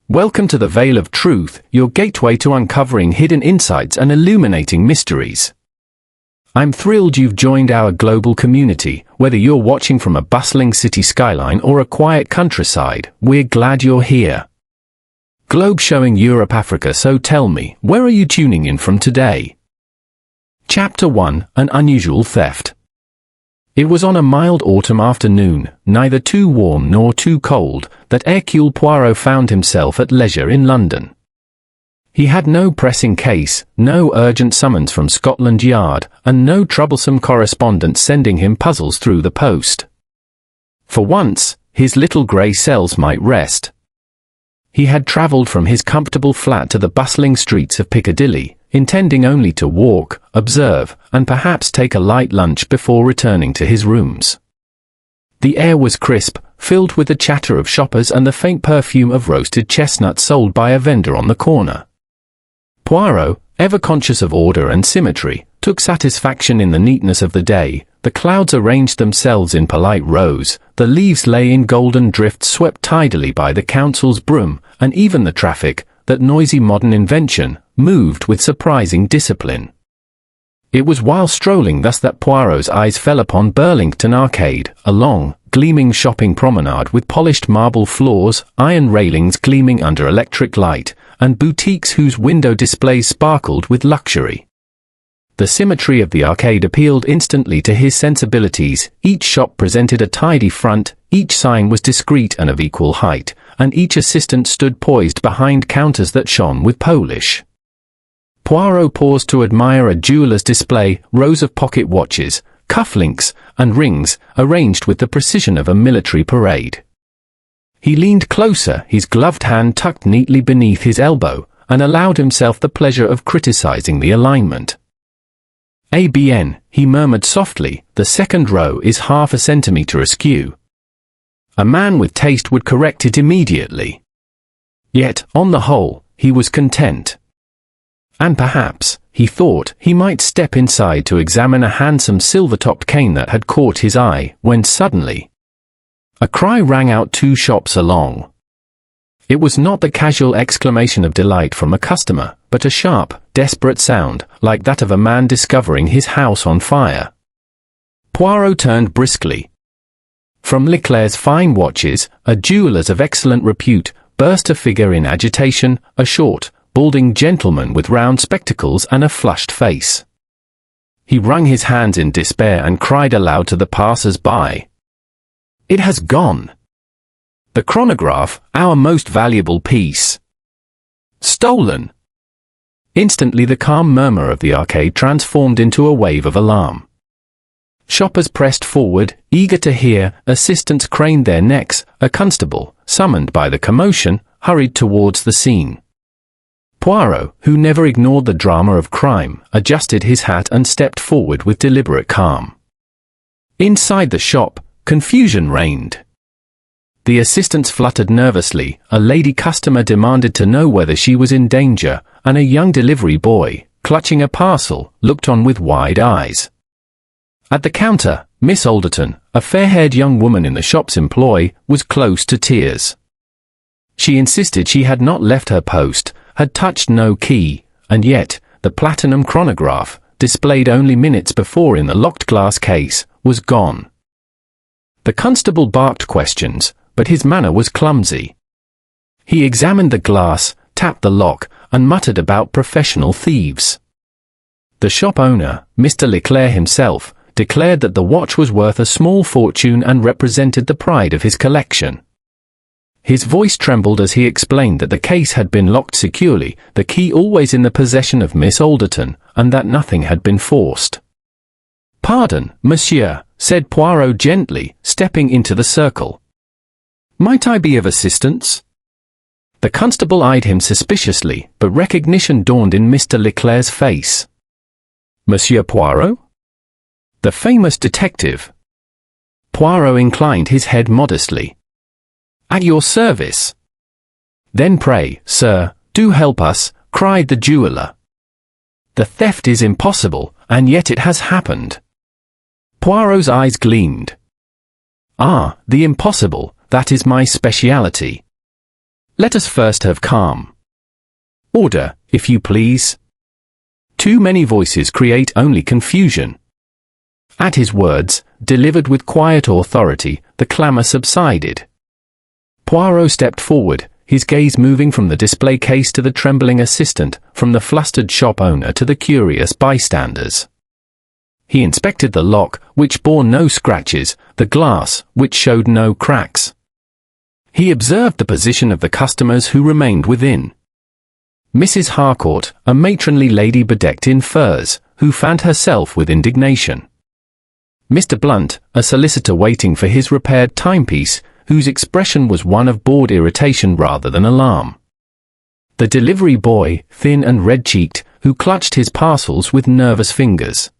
Welcome to the Veil of Truth, your gateway to uncovering hidden insights and illuminating mysteries. I'm thrilled you've joined our global community. Whether you're watching from a bustling city skyline or a quiet countryside, we're glad you're here. Globe showing Europe, Africa, so tell me, where are you tuning in from today? Chapter 1, An Unusual Theft. It was on a mild autumn afternoon, neither too warm nor too cold, that Hercule Poirot found himself at leisure in London. He had no pressing case, no urgent summons from Scotland Yard, and no troublesome correspondence sending him puzzles through the post. For once, his little grey cells might rest. He had travelled from his comfortable flat to the bustling streets of Piccadilly, intending only to walk, observe, and perhaps take a light lunch before returning to his rooms. The air was crisp, filled with the chatter of shoppers and the faint perfume of roasted chestnuts sold by a vendor on the corner. Poirot, ever conscious of order and symmetry, took satisfaction in the neatness of the day. The clouds arranged themselves in polite rows, the leaves lay in golden drifts swept tidily by the council's broom, and even the traffic, that noisy modern invention, moved with surprising discipline. It was while strolling thus that Poirot's eyes fell upon Burlington Arcade, a long, gleaming shopping promenade with polished marble floors, iron railings gleaming under electric light, and boutiques whose window displays sparkled with luxury. The symmetry of the arcade appealed instantly to his sensibilities. Each shop presented a tidy front, each sign was discreet and of equal height, and each assistant stood poised behind counters that shone with polish. Poirot paused to admire a jeweller's display, rows of pocket watches, cufflinks, and rings, arranged with the precision of a military parade. He leaned closer, his gloved hand tucked neatly beneath his elbow, and allowed himself the pleasure of criticizing the alignment. "ABN," he murmured softly, "the second row is half a centimetre askew." A man with taste would correct it immediately. Yet, on the whole, he was content. And perhaps, he thought, he might step inside to examine a handsome silver-topped cane that had caught his eye, when suddenly a cry rang out 2 shops along. It was not the casual exclamation of delight from a customer, but a sharp, desperate sound, like that of a man discovering his house on fire. Poirot turned briskly. From Leclerc's fine watches, a jeweller's of excellent repute, burst a figure in agitation, a short, balding gentleman with round spectacles and a flushed face. He wrung his hands in despair and cried aloud to the passers-by. "It has gone! The chronograph, our most valuable piece! Stolen!" Instantly the calm murmur of the arcade transformed into a wave of alarm. Shoppers pressed forward, eager to hear, assistants craned their necks, a constable, summoned by the commotion, hurried towards the scene. Poirot, who never ignored the drama of crime, adjusted his hat and stepped forward with deliberate calm. Inside the shop, confusion reigned. The assistants fluttered nervously, a lady customer demanded to know whether she was in danger, and a young delivery boy, clutching a parcel, looked on with wide eyes. At the counter, Miss Alderton, a fair-haired young woman in the shop's employ, was close to tears. She insisted she had not left her post, had touched no key, and yet, the platinum chronograph, displayed only minutes before in the locked glass case, was gone. The constable barked questions, but his manner was clumsy. He examined the glass, tapped the lock, and muttered about professional thieves. The shop owner, Mr. Leclerc himself, declared that the watch was worth a small fortune and represented the pride of his collection. His voice trembled as he explained that the case had been locked securely, the key always in the possession of Miss Alderton, and that nothing had been forced. "Pardon, monsieur," said Poirot gently, stepping into the circle. "Might I be of assistance?" The constable eyed him suspiciously, but recognition dawned in Mr. Leclerc's face. "Monsieur Poirot?" "The famous detective." Poirot inclined his head modestly. "At your service." "Then pray, sir, do help us," cried the jeweller. "The theft is impossible, and yet it has happened." Poirot's eyes gleamed. "Ah, the impossible, that is my speciality." Let us first have calm. Order, if you please. Too many voices create only confusion. At his words, delivered with quiet authority, the clamour subsided. Poirot stepped forward, his gaze moving from the display case to the trembling assistant, from the flustered shop owner to the curious bystanders. He inspected the lock, which bore no scratches, the glass, which showed no cracks. He observed the position of the customers who remained within. Mrs. Harcourt, a matronly lady bedecked in furs, who fanned herself with indignation. Mr. Blunt, a solicitor waiting for his repaired timepiece, whose expression was one of bored irritation rather than alarm. The delivery boy, thin and red-cheeked, who clutched his parcels with nervous fingers.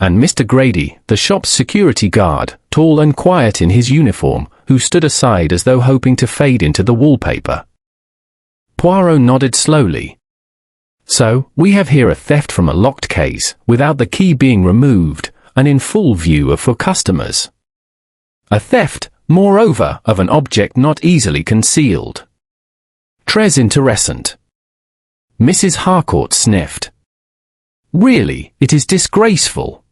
And Mr. Grady, the shop's security guard, tall and quiet in his uniform, who stood aside as though hoping to fade into the wallpaper. Poirot nodded slowly. So, we have here a theft from a locked case, without the key being removed, and in full view of for customers. A theft, moreover, of an object not easily concealed. Très intéressant. Mrs. Harcourt sniffed. Really, it is disgraceful.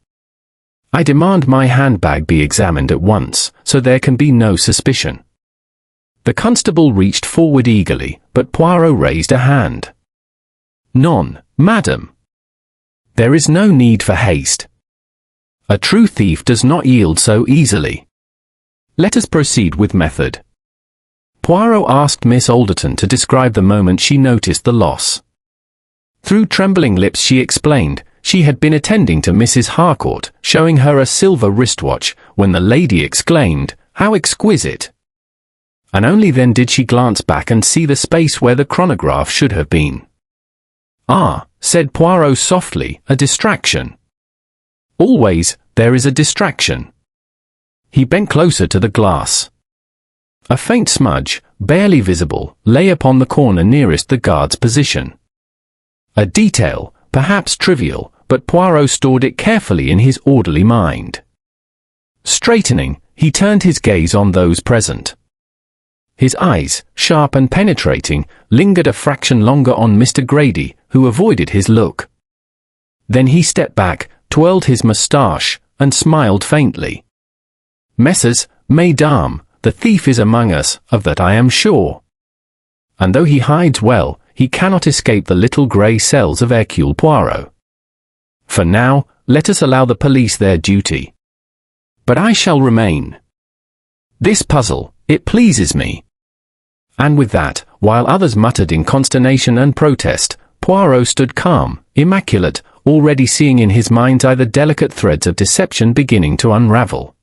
I demand my handbag be examined at once, so there can be no suspicion. The constable reached forward eagerly, but Poirot raised a hand. None, madam. There is no need for haste. A true thief does not yield so easily. Let us proceed with method. Poirot asked Miss Alderton to describe the moment she noticed the loss. Through trembling lips she explained, she had been attending to Mrs. Harcourt, showing her a silver wristwatch, when the lady exclaimed, "How exquisite!" And only then did she glance back and see the space where the chronograph should have been. "Ah," said Poirot softly, "a distraction." "Always, there is a distraction." He bent closer to the glass. A faint smudge, barely visible, lay upon the corner nearest the guard's position. A detail, perhaps trivial, but Poirot stored it carefully in his orderly mind. Straightening, he turned his gaze on those present. His eyes, sharp and penetrating, lingered a fraction longer on Mr. Grady, who avoided his look. Then he stepped back, twirled his moustache, and smiled faintly. "Messieurs, mesdames, the thief is among us, of that I am sure. And though he hides well, he cannot escape the little grey cells of Hercule Poirot. For now, let us allow the police their duty. But I shall remain. This puzzle, it pleases me." And with that, while others muttered in consternation and protest, Poirot stood calm, immaculate, already seeing in his mind's eye the delicate threads of deception beginning to unravel.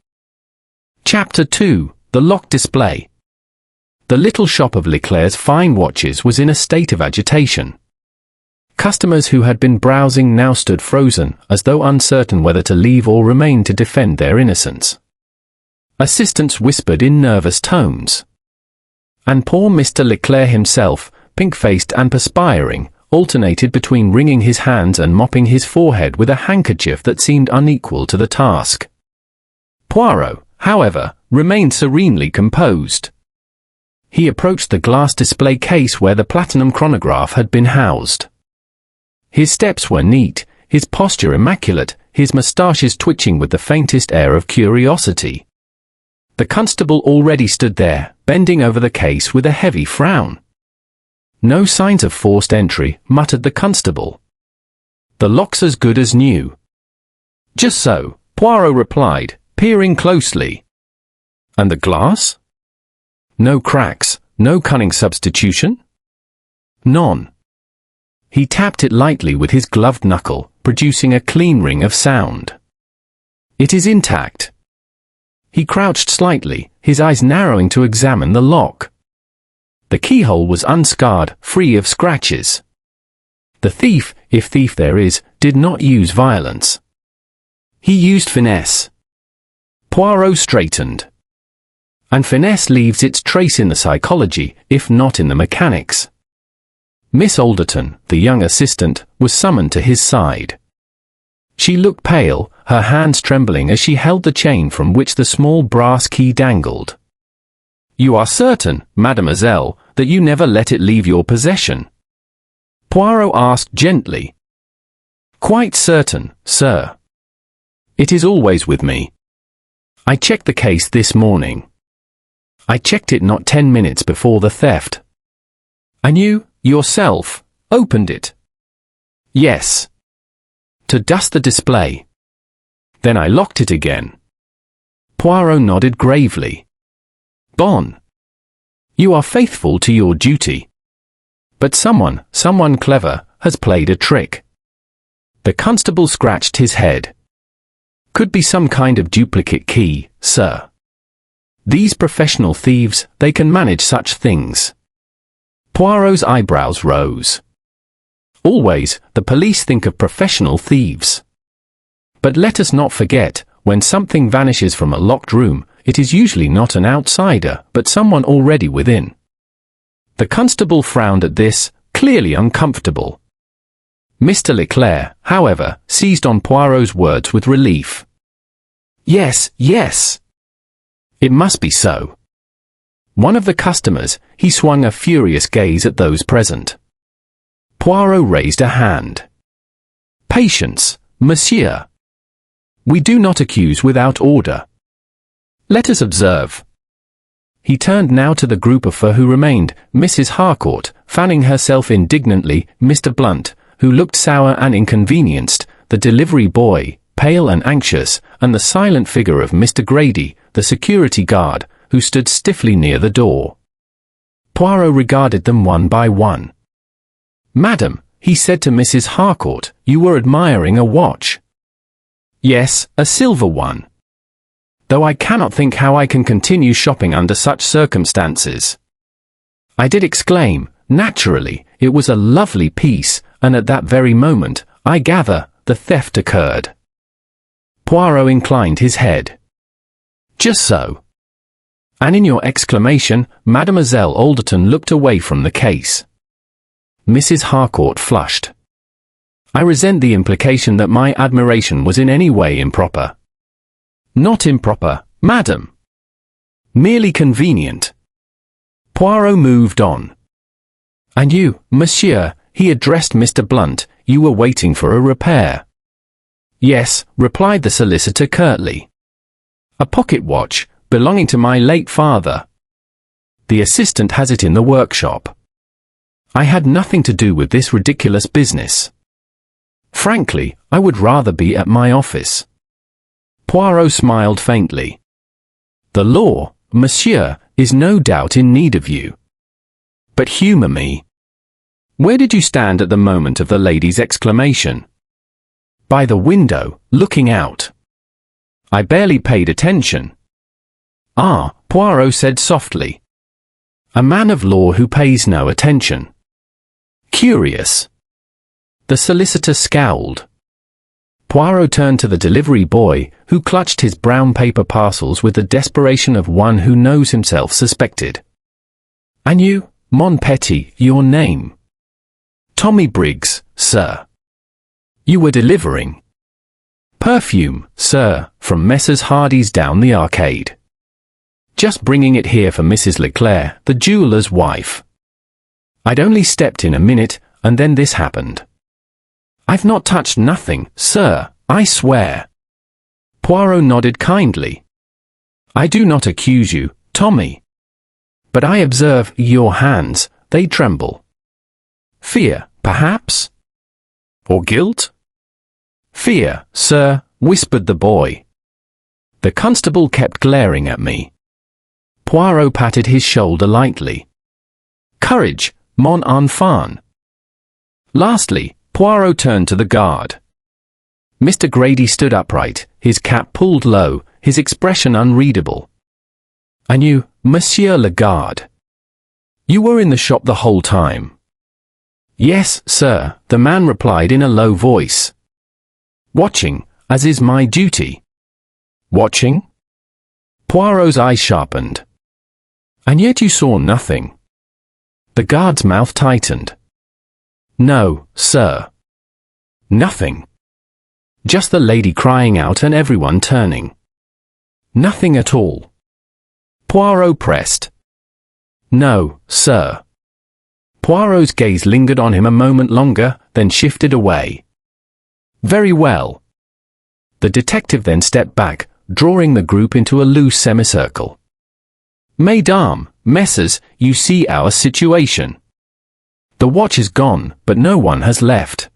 Chapter 2. The Locked Display. The little shop of Leclerc's fine watches was in a state of agitation. Customers who had been browsing now stood frozen, as though uncertain whether to leave or remain to defend their innocence. Assistants whispered in nervous tones. And poor Mr. Leclerc himself, pink-faced and perspiring, alternated between wringing his hands and mopping his forehead with a handkerchief that seemed unequal to the task. Poirot, however, remained serenely composed. He approached the glass display case where the platinum chronograph had been housed. His steps were neat, his posture immaculate, his moustaches twitching with the faintest air of curiosity. The constable already stood there, bending over the case with a heavy frown. "No signs of forced entry," muttered the constable. "The lock's as good as new." "Just so," Poirot replied, peering closely. "And the glass? No cracks, no cunning substitution?" "None." He tapped it lightly with his gloved knuckle, producing a clean ring of sound. "It is intact." He crouched slightly, his eyes narrowing to examine the lock. The keyhole was unscarred, free of scratches. The thief, if thief there is, did not use violence. He used finesse. Poirot straightened. And finesse leaves its trace in the psychology, if not in the mechanics. Miss Alderton, the young assistant, was summoned to his side. She looked pale, her hands trembling as she held the chain from which the small brass key dangled. You are certain, mademoiselle, that you never let it leave your possession? Poirot asked gently. Quite certain, sir. It is always with me. I checked the case this morning. I checked it not 10 minutes before the theft. And you, yourself, opened it? Yes. To dust the display. Then I locked it again. Poirot nodded gravely. Bon. You are faithful to your duty. But someone clever, has played a trick. The constable scratched his head. Could be some kind of duplicate key, sir. These professional thieves, they can manage such things. Poirot's eyebrows rose. Always, the police think of professional thieves. But let us not forget, when something vanishes from a locked room, it is usually not an outsider, but someone already within. The constable frowned at this, clearly uncomfortable. Mr. Leclerc, however, seized on Poirot's words with relief. Yes, yes. It must be so. One of the customers, he swung a furious gaze at those present. Poirot raised a hand. Patience, monsieur. We do not accuse without order. Let us observe. He turned now to the group of four who remained, Mrs. Harcourt, fanning herself indignantly, Mr. Blunt, who looked sour and inconvenienced, the delivery boy, pale and anxious, and the silent figure of Mr. Grady, the security guard, who stood stiffly near the door. Poirot regarded them one by one. Madam, he said to Mrs. Harcourt, you were admiring a watch. Yes, a silver one. Though I cannot think how I can continue shopping under such circumstances. I did exclaim, naturally, it was a lovely piece, and at that very moment, I gather, the theft occurred. Poirot inclined his head. Just so. And in your exclamation, Mademoiselle Alderton looked away from the case. Mrs. Harcourt flushed. I resent the implication that my admiration was in any way improper. Not improper, madam. Merely convenient. Poirot moved on. And you, monsieur, he addressed Mr. Blunt, you were waiting for a repair. Yes, replied the solicitor curtly. A pocket watch, belonging to my late father. The assistant has it in the workshop. I had nothing to do with this ridiculous business. Frankly, I would rather be at my office. Poirot smiled faintly. The law, monsieur, is no doubt in need of you. But humour me. Where did you stand at the moment of the lady's exclamation? By the window, looking out. I barely paid attention. Ah, Poirot said softly. A man of law who pays no attention. Curious. The solicitor scowled. Poirot turned to the delivery boy, who clutched his brown paper parcels with the desperation of one who knows himself suspected. And you, mon petit, your name? Tommy Briggs, sir. You were delivering perfume, sir, from Messrs. Hardy's down the arcade. Just bringing it here for Mrs. Leclerc, the jeweller's wife. I'd only stepped in a minute, and then this happened. I've not touched nothing, sir, I swear. Poirot nodded kindly. I do not accuse you, Tommy. But I observe your hands, they tremble. Fear, perhaps? Or guilt? Fear, sir, whispered the boy. The constable kept glaring at me. Poirot patted his shoulder lightly. Courage, mon enfant. Lastly, Poirot turned to the guard. Mr. Grady stood upright, his cap pulled low, his expression unreadable. And you, Monsieur le Garde? You were in the shop the whole time? Yes, sir, the man replied in a low voice. Watching, as is my duty. Watching? Poirot's eyes sharpened. And yet you saw nothing. The guard's mouth tightened. No, sir. Nothing. Just the lady crying out and everyone turning. Nothing at all. Poirot pressed. No, sir. Poirot's gaze lingered on him a moment longer, then shifted away. Very well. The detective then stepped back, drawing the group into a loose semicircle. Mesdames, messieurs, you see our situation. The watch is gone, but no one has left.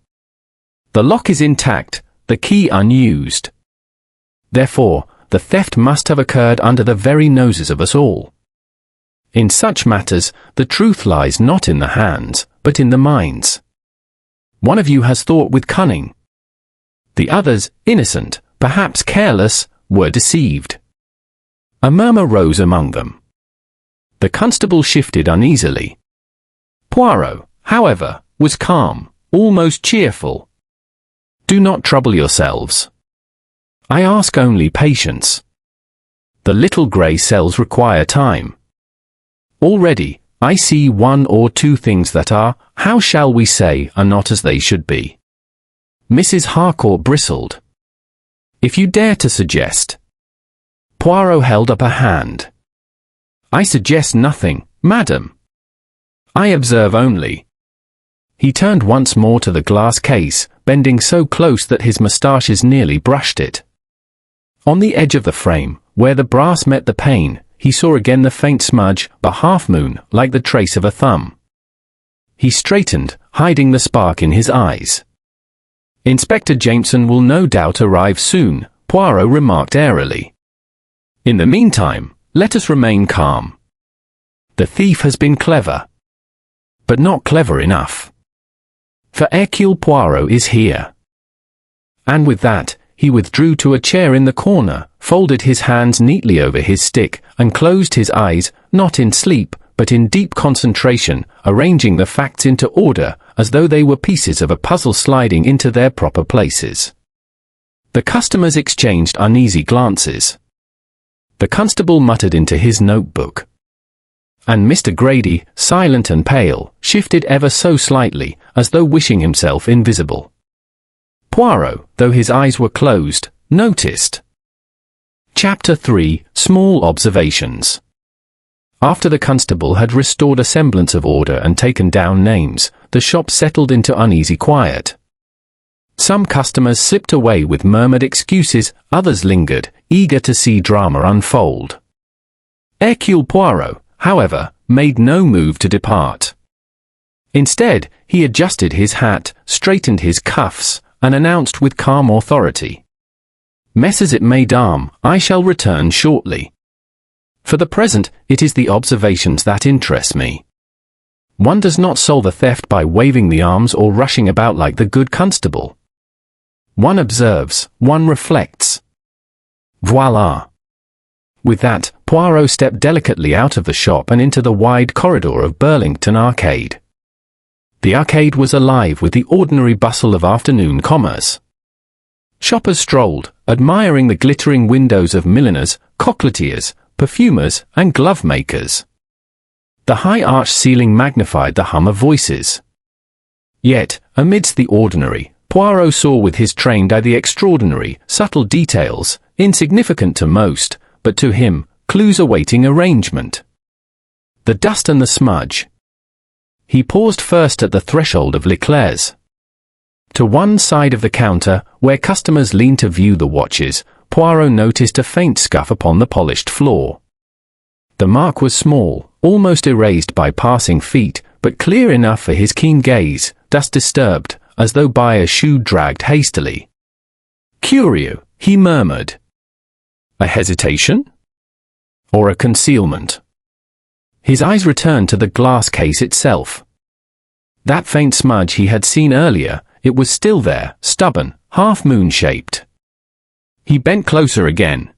The lock is intact, the key unused. Therefore, the theft must have occurred under the very noses of us all. In such matters, the truth lies not in the hands, but in the minds. One of you has thought with cunning. The others, innocent, perhaps careless, were deceived. A murmur rose among them. The constable shifted uneasily. Poirot, however, was calm, almost cheerful. Do not trouble yourselves. I ask only patience. The little grey cells require time. Already, I see one or two things that are, how shall we say, are not as they should be. Mrs. Harcourt bristled. If you dare to suggest. Poirot held up a hand. I suggest nothing, madam. I observe only. He turned once more to the glass case, bending so close that his moustaches nearly brushed it. On the edge of the frame, where the brass met the pane, he saw again the faint smudge, a half-moon, like the trace of a thumb. He straightened, hiding the spark in his eyes. Inspector Jameson will no doubt arrive soon, Poirot remarked airily. In the meantime, let us remain calm. The thief has been clever. But not clever enough. For Hercule Poirot is here. And with that, he withdrew to a chair in the corner, folded his hands neatly over his stick, and closed his eyes, not in sleep, but in deep concentration, arranging the facts into order, as though they were pieces of a puzzle sliding into their proper places. The customers exchanged uneasy glances. The constable muttered into his notebook. And Mr. Grady, silent and pale, shifted ever so slightly, as though wishing himself invisible. Poirot, though his eyes were closed, noticed. Chapter 3, Small Observations. After the constable had restored a semblance of order and taken down names, the shop settled into uneasy quiet. Some customers slipped away with murmured excuses, others lingered, eager to see drama unfold. Hercule Poirot, however, made no move to depart. Instead, he adjusted his hat, straightened his cuffs, and announced with calm authority. Messieurs et mesdames, I shall return shortly. For the present, it is the observations that interest me. One does not solve a theft by waving the arms or rushing about like the good constable. One observes, one reflects. Voila. With that, Poirot stepped delicately out of the shop and into the wide corridor of Burlington Arcade. The arcade was alive with the ordinary bustle of afternoon commerce. Shoppers strolled, admiring the glittering windows of milliners, coquetiers, perfumers, and glove makers. The high arched ceiling magnified the hum of voices. Yet, amidst the ordinary, Poirot saw with his trained eye the extraordinary, subtle details, insignificant to most, but to him, clues awaiting arrangement. The dust and the smudge. He paused first at the threshold of Leclerc's. To one side of the counter, where customers leaned to view the watches, Poirot noticed a faint scuff upon the polished floor. The mark was small, almost erased by passing feet, but clear enough for his keen gaze, dust disturbed, as though by a shoe dragged hastily. Curieux, he murmured. A hesitation? Or a concealment? His eyes returned to the glass case itself. That faint smudge he had seen earlier, it was still there, stubborn, half-moon-shaped. He bent closer again.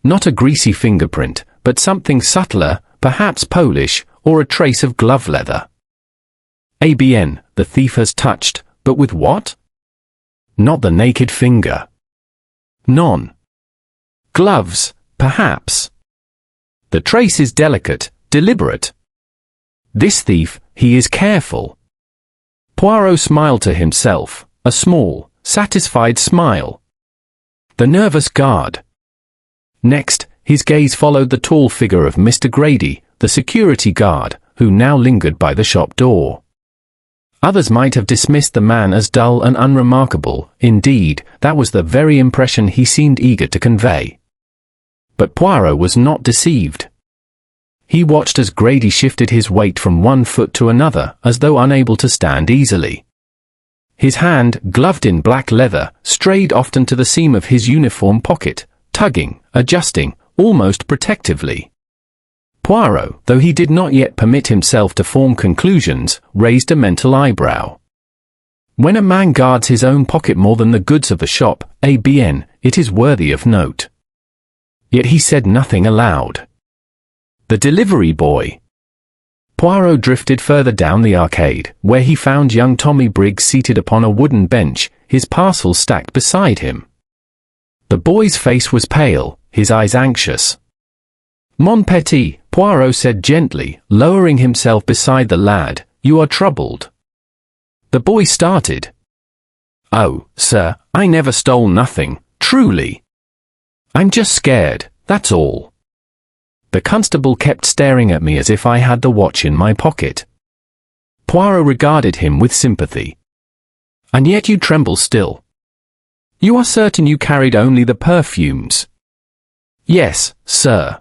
Not a greasy fingerprint, but something subtler, perhaps Polish, or a trace of glove leather. ABN, the thief has touched, but with what? Not the naked finger. None. Gloves, perhaps. The trace is delicate, deliberate. This thief, he is careful. Poirot smiled to himself, a small, satisfied smile. The nervous guard. Next, his gaze followed the tall figure of Mr. Grady, the security guard, who now lingered by the shop door. Others might have dismissed the man as dull and unremarkable. Indeed, that was the very impression he seemed eager to convey. But Poirot was not deceived. He watched as Grady shifted his weight from one foot to another, as though unable to stand easily. His hand, gloved in black leather, strayed often to the seam of his uniform pocket, tugging, adjusting, almost protectively. Poirot, though he did not yet permit himself to form conclusions, raised a mental eyebrow. When a man guards his own pocket more than the goods of the shop, it is worthy of note. Yet he said nothing aloud. The delivery boy. Poirot drifted further down the arcade, where he found young Tommy Briggs seated upon a wooden bench, his parcels stacked beside him. The boy's face was pale, his eyes anxious. "Mon petit," Poirot said gently, lowering himself beside the lad, "you are troubled." The boy started. "Oh, sir, I never stole nothing, truly. I'm just scared, that's all." The constable kept staring at me as if I had the watch in my pocket. Poirot regarded him with sympathy. "And yet you tremble still. You are certain you carried only the perfumes?" "Yes, sir.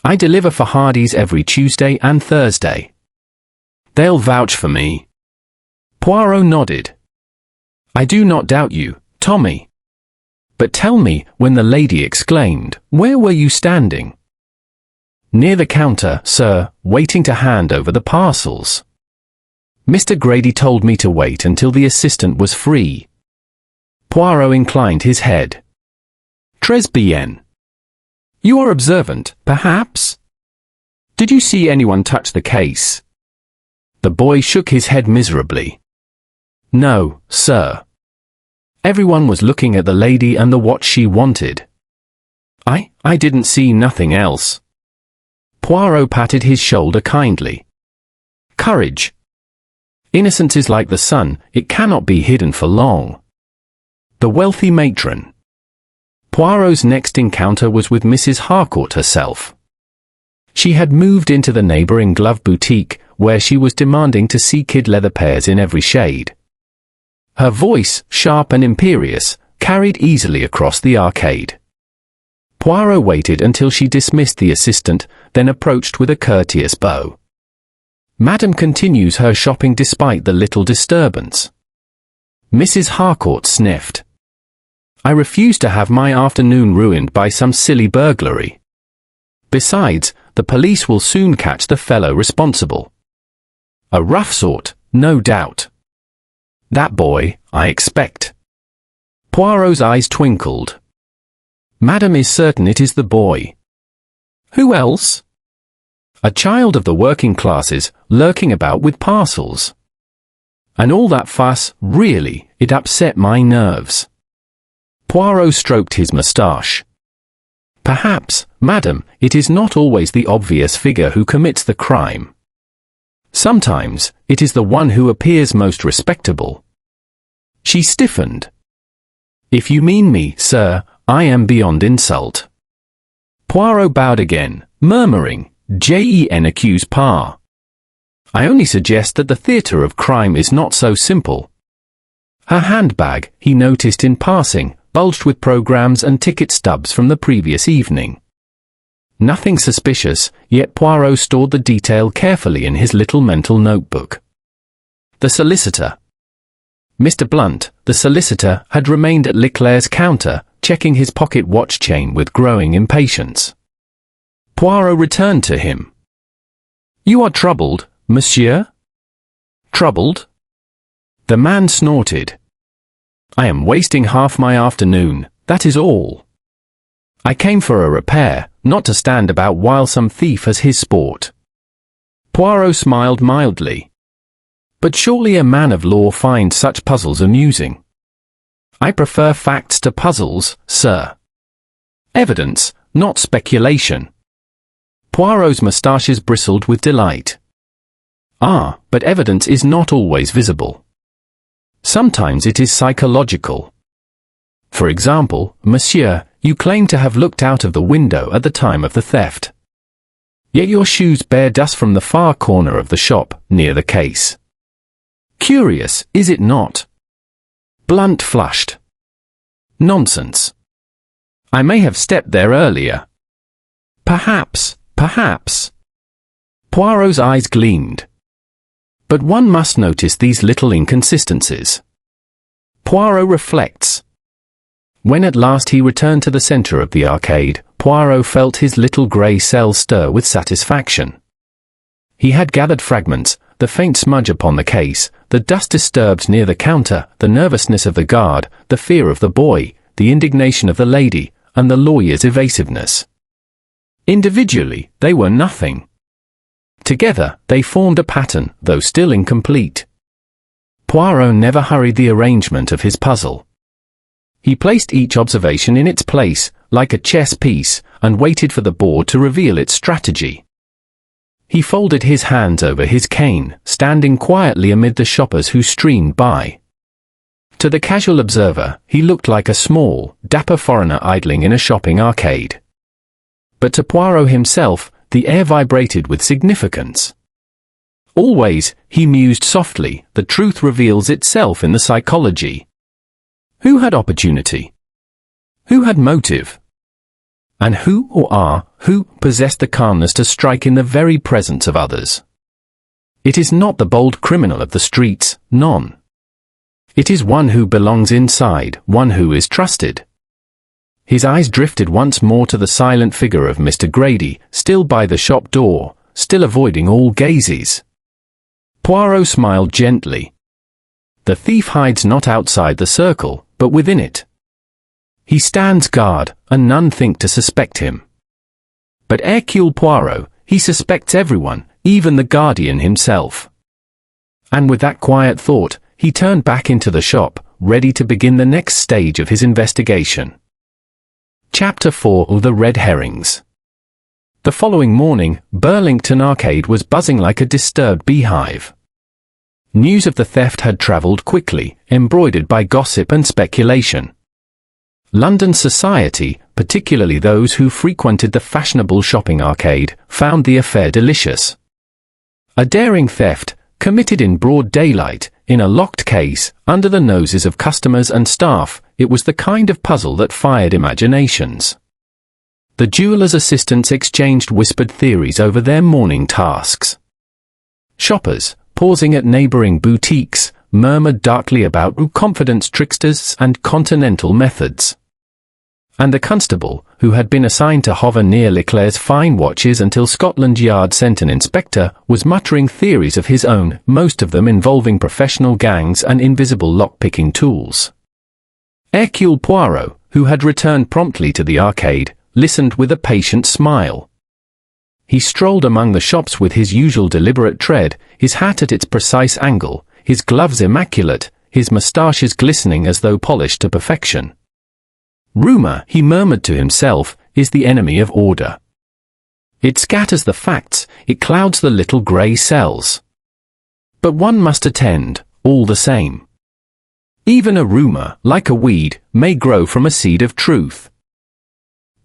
I deliver for Hardy's every Tuesday and Thursday. They'll vouch for me." Poirot nodded. "I do not doubt you, Tommy. But tell me," when the lady exclaimed, "where were you standing?" "Near the counter, sir, waiting to hand over the parcels. Mr. Grady told me to wait until the assistant was free." Poirot inclined his head. "Très bien. You are observant, perhaps? Did you see anyone touch the case?" The boy shook his head miserably. "No, sir. Everyone was looking at the lady and the watch she wanted. I didn't see nothing else." Poirot patted his shoulder kindly. "Courage. Innocence is like the sun, it cannot be hidden for long." The wealthy matron. Poirot's next encounter was with Mrs. Harcourt herself. She had moved into the neighboring glove boutique, where she was demanding to see kid leather pairs in every shade. Her voice, sharp and imperious, carried easily across the arcade. Poirot waited until she dismissed the assistant, then approached with a courteous bow. "Madam continues her shopping despite the little disturbance." Mrs. Harcourt sniffed. "I refuse to have my afternoon ruined by some silly burglary. Besides, the police will soon catch the fellow responsible. A rough sort, no doubt. That boy, I expect." Poirot's eyes twinkled. "Madam is certain it is the boy." "Who else?" "A child of the working classes, lurking about with parcels. And all that fuss, really, it upset my nerves." Poirot stroked his moustache. "Perhaps, madam, it is not always the obvious figure who commits the crime. Sometimes, it is the one who appears most respectable." She stiffened. "If you mean me, sir, I am beyond insult." Poirot bowed again, murmuring, "J'en accuse pas. I only suggest that the theatre of crime is not so simple." Her handbag, he noticed in passing, bulged with programs and ticket stubs from the previous evening. Nothing suspicious, yet Poirot stored the detail carefully in his little mental notebook. The solicitor. Mr. Blunt, the solicitor, had remained at Leclerc's counter, checking his pocket watch chain with growing impatience. Poirot returned to him. "You are troubled, monsieur?" "Troubled?" The man snorted. "I am wasting half my afternoon, that is all. I came for a repair, not to stand about while some thief has his sport." Poirot smiled mildly. "But surely a man of law finds such puzzles amusing." "I prefer facts to puzzles, sir. Evidence, not speculation." Poirot's moustaches bristled with delight. "Ah, but evidence is not always visible. Sometimes it is psychological. For example, monsieur, you claim to have looked out of the window at the time of the theft. Yet your shoes bear dust from the far corner of the shop, near the case. Curious, is it not? Blunt flushed. Nonsense. I may have stepped there earlier. Perhaps. Poirot's eyes gleamed. But one must notice these little inconsistencies. Poirot reflects. When at last he returned to the centre of the arcade, Poirot felt his little grey cell stir with satisfaction. He had gathered fragments, the faint smudge upon the case, the dust disturbed near the counter, the nervousness of the guard, the fear of the boy, the indignation of the lady, and the lawyer's evasiveness. Individually, they were nothing. Together, they formed a pattern, though still incomplete. Poirot never hurried the arrangement of his puzzle. He placed each observation in its place, like a chess piece, and waited for the board to reveal its strategy. He folded his hands over his cane, standing quietly amid the shoppers who streamed by. To the casual observer, he looked like a small, dapper foreigner idling in a shopping arcade. But to Poirot himself, the air vibrated with significance. Always, he mused softly, the truth reveals itself in the psychology. Who had opportunity? Who had motive? And who possessed the calmness to strike in the very presence of others? It is not the bold criminal of the streets, none. It is one who belongs inside, one who is trusted. His eyes drifted once more to the silent figure of Mr. Grady, still by the shop door, still avoiding all gazes. Poirot smiled gently. The thief hides not outside the circle, but within it. He stands guard, and none think to suspect him. But Hercule Poirot, he suspects everyone, even the guardian himself. And with that quiet thought, he turned back into the shop, ready to begin the next stage of his investigation. Chapter 4: The Red Herrings. The following morning, Burlington Arcade was buzzing like a disturbed beehive. News of the theft had travelled quickly, embroidered by gossip and speculation. London society, particularly those who frequented the fashionable shopping arcade, found the affair delicious. A daring theft, committed in broad daylight, in a locked case, under the noses of customers and staff, it was the kind of puzzle that fired imaginations. The jeweller's assistants exchanged whispered theories over their morning tasks. Shoppers, pausing at neighbouring boutiques, murmured darkly about confidence tricksters and continental methods. And the constable, who had been assigned to hover near Leclerc's fine watches until Scotland Yard sent an inspector, was muttering theories of his own, most of them involving professional gangs and invisible lock-picking tools. Hercule Poirot, who had returned promptly to the arcade, listened with a patient smile. He strolled among the shops with his usual deliberate tread, his hat at its precise angle, his gloves immaculate, his moustaches glistening as though polished to perfection. Rumour, he murmured to himself, is the enemy of order. It scatters the facts, it clouds the little grey cells. But one must attend, all the same. Even a rumour, like a weed, may grow from a seed of truth.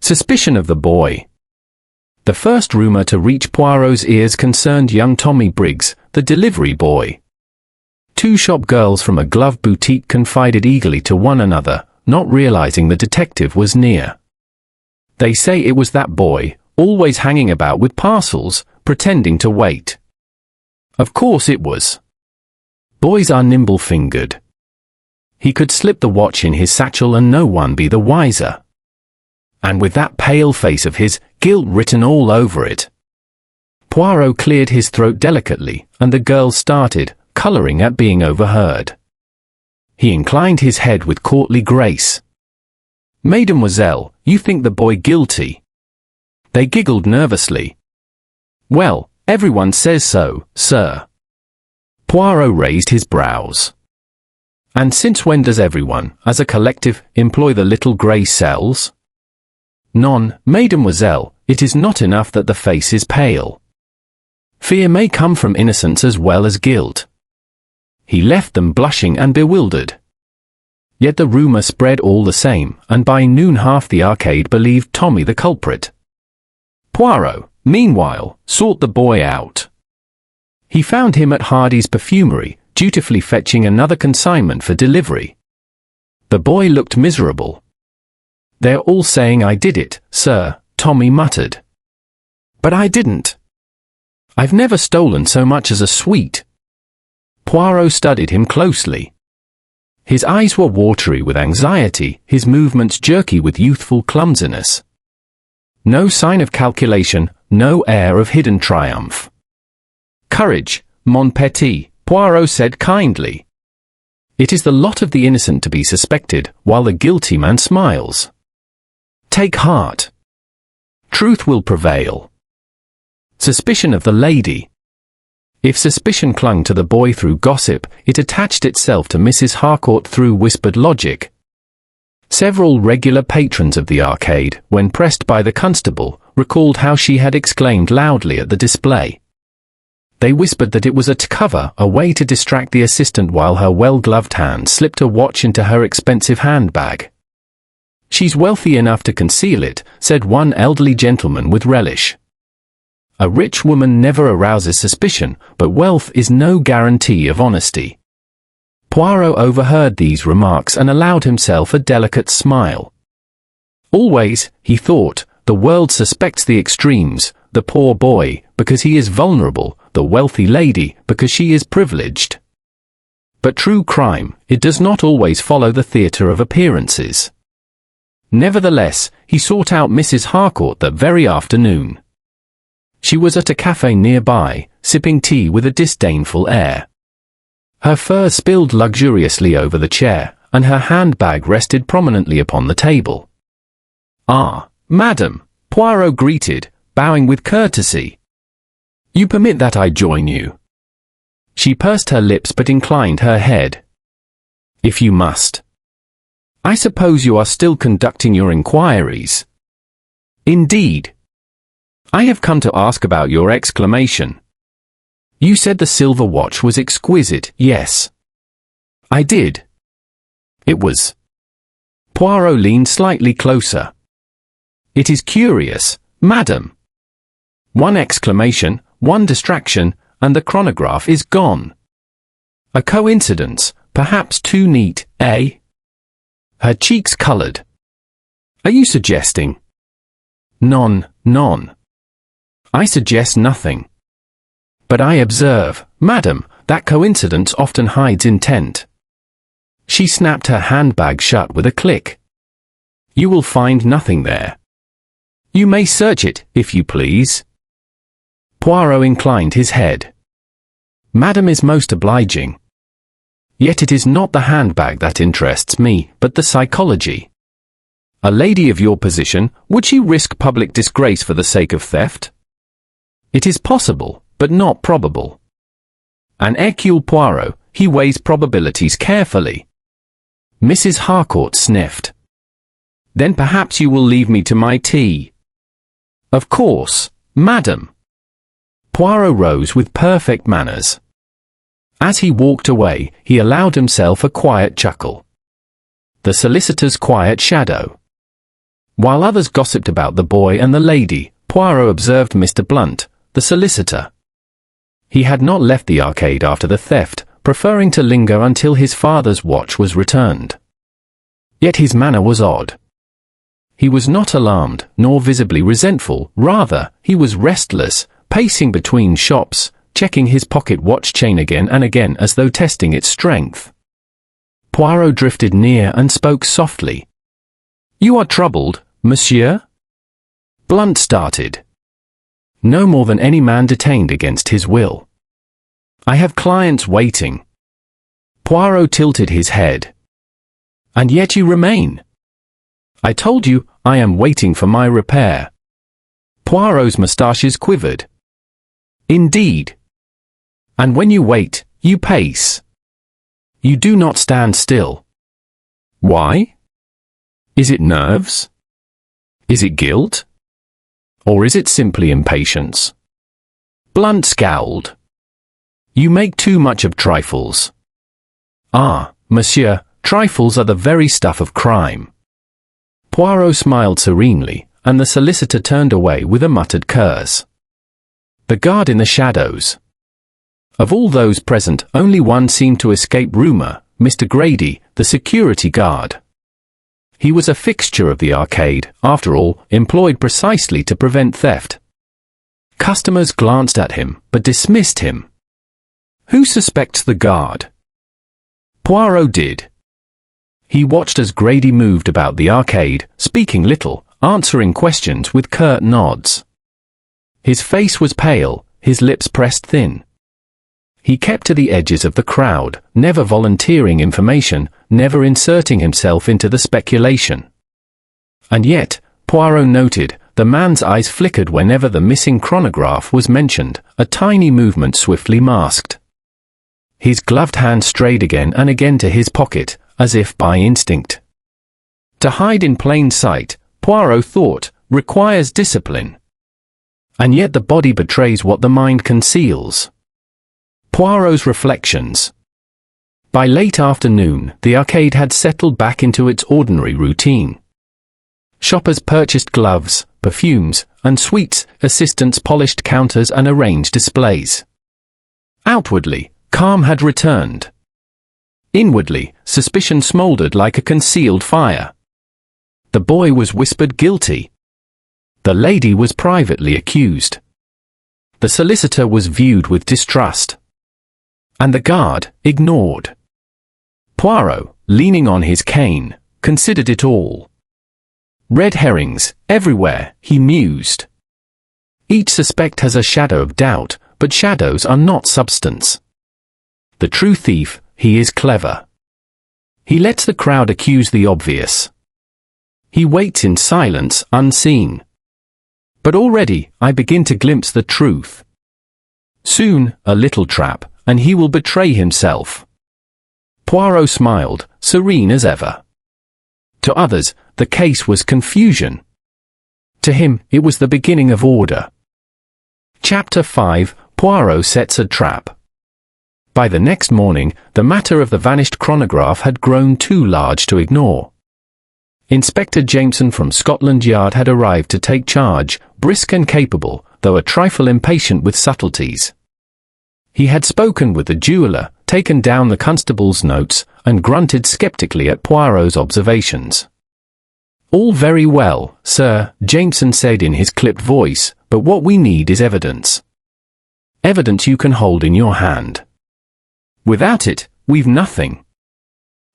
Suspicion of the boy. The first rumour to reach Poirot's ears concerned young Tommy Briggs, the delivery boy. Two shop girls from a glove boutique confided eagerly to one another, not realizing the detective was near. They say it was that boy, always hanging about with parcels, pretending to wait. Of course it was. Boys are nimble-fingered. He could slip the watch in his satchel and no one be the wiser. And with that pale face of his, guilt written all over it. Poirot cleared his throat delicately, and the girls started, colouring at being overheard. He inclined his head with courtly grace. "Mademoiselle, you think the boy guilty?" They giggled nervously. "Well, everyone says so, sir." Poirot raised his brows. "And since when does everyone, as a collective, employ the little grey cells?" "None, mademoiselle, it is not enough that the face is pale. Fear may come from innocence as well as guilt." He left them blushing and bewildered. Yet the rumour spread all the same, and by noon half the arcade believed Tommy the culprit. "Poirot, meanwhile, sought the boy out. He found him at Hardy's Perfumery, dutifully fetching another consignment for delivery. The boy looked miserable. "They're all saying I did it, sir," Tommy muttered. "But I didn't. I've never stolen so much as a sweet." Poirot studied him closely. His eyes were watery with anxiety, his movements jerky with youthful clumsiness. No sign of calculation, no air of hidden triumph. "Courage, mon petit," Poirot said kindly. "It is the lot of the innocent to be suspected, while the guilty man smiles. Take heart. Truth will prevail." Suspicion of the lady. If suspicion clung to the boy through gossip, it attached itself to Mrs. Harcourt through whispered logic. Several regular patrons of the arcade, when pressed by the constable, recalled how she had exclaimed loudly at the display. They whispered that it was a cover, a way to distract the assistant while her well-gloved hand slipped a watch into her expensive handbag. "She's wealthy enough to conceal it," said one elderly gentleman with relish. A rich woman never arouses suspicion, but wealth is no guarantee of honesty. Poirot overheard these remarks and allowed himself a delicate smile. Always, he thought, the world suspects the extremes, the poor boy, because he is vulnerable, the wealthy lady, because she is privileged. But true crime, it does not always follow the theatre of appearances. Nevertheless, he sought out Mrs. Harcourt that very afternoon. She was at a cafe nearby, sipping tea with a disdainful air. Her fur spilled luxuriously over the chair, and her handbag rested prominently upon the table. "Ah, madam," Poirot greeted, bowing with courtesy. "You permit that I join you?" She pursed her lips but inclined her head. "If you must. I suppose you are still conducting your inquiries." "Indeed. I have come to ask about your exclamation. You said the silver watch was exquisite, yes?" "I did. It was." Poirot leaned slightly closer. "It is curious, madam. One exclamation, one distraction, and the chronograph is gone. A coincidence, perhaps too neat, eh?" Her cheeks colored. "Are you suggesting?" Non. I suggest nothing. But I observe, madam, that coincidence often hides intent." She snapped her handbag shut with a click. "You will find nothing there. You may search it, if you please." Poirot inclined his head. "Madam is most obliging. Yet it is not the handbag that interests me, but the psychology. A lady of your position, would she risk public disgrace for the sake of theft? It is possible, but not probable. An Hercule Poirot, he weighs probabilities carefully." Mrs. Harcourt sniffed. "Then perhaps you will leave me to my tea." "Of course, madam." Poirot rose with perfect manners. As he walked away, he allowed himself a quiet chuckle. The solicitor's quiet shadow. While others gossiped about the boy and the lady, Poirot observed Mr. Blunt, the solicitor. He had not left the arcade after the theft, preferring to linger until his father's watch was returned. Yet his manner was odd. He was not alarmed, nor visibly resentful, rather, he was restless, pacing between shops, checking his pocket watch chain again and again as though testing its strength. Poirot drifted near and spoke softly. "You are troubled, monsieur?" Blunt started. "No more than any man detained against his will. I have clients waiting." Poirot tilted his head. "And yet you remain." "I told you, I am waiting for my repair." Poirot's moustaches quivered. "Indeed. And when you wait, you pace. You do not stand still. Why? Is it nerves? Is it guilt? Or is it simply impatience?" Blunt scowled. "You make too much of trifles." "Ah, monsieur, trifles are the very stuff of crime." Poirot smiled serenely, and the solicitor turned away with a muttered curse. The guard in the shadows. Of all those present, only one seemed to escape rumour, Mr. Grady, the security guard. He was a fixture of the arcade, after all, employed precisely to prevent theft. Customers glanced at him, but dismissed him. Who suspects the guard? Poirot did. He watched as Grady moved about the arcade, speaking little, answering questions with curt nods. His face was pale, his lips pressed thin. He kept to the edges of the crowd, never volunteering information, never inserting himself into the speculation. And yet, Poirot noted, the man's eyes flickered whenever the missing chronograph was mentioned, a tiny movement swiftly masked. His gloved hand strayed again and again to his pocket, as if by instinct. To hide in plain sight, Poirot thought, requires discipline. And yet the body betrays what the mind conceals. Poirot's reflections. By late afternoon, the arcade had settled back into its ordinary routine. Shoppers purchased gloves, perfumes, and sweets, assistants polished counters and arranged displays. Outwardly, calm had returned. Inwardly, suspicion smouldered like a concealed fire. The boy was whispered guilty. The lady was privately accused. The solicitor was viewed with distrust. And the guard, ignored. Poirot, leaning on his cane, considered it all. Red herrings, everywhere, he mused. Each suspect has a shadow of doubt, but shadows are not substance. The true thief, he is clever. He lets the crowd accuse the obvious. He waits in silence, unseen. But already, I begin to glimpse the truth. Soon, a little trap, and he will betray himself. Poirot smiled, serene as ever. To others, the case was confusion. To him, it was the beginning of order. Chapter 5, Poirot sets a trap. By the next morning, the matter of the vanished chronograph had grown too large to ignore. Inspector Jameson from Scotland Yard had arrived to take charge, brisk and capable, though a trifle impatient with subtleties. He had spoken with the jeweller, taken down the constable's notes, and grunted skeptically at Poirot's observations. "All very well, sir," Jameson said in his clipped voice, "but what we need is evidence. Evidence you can hold in your hand. Without it, we've nothing."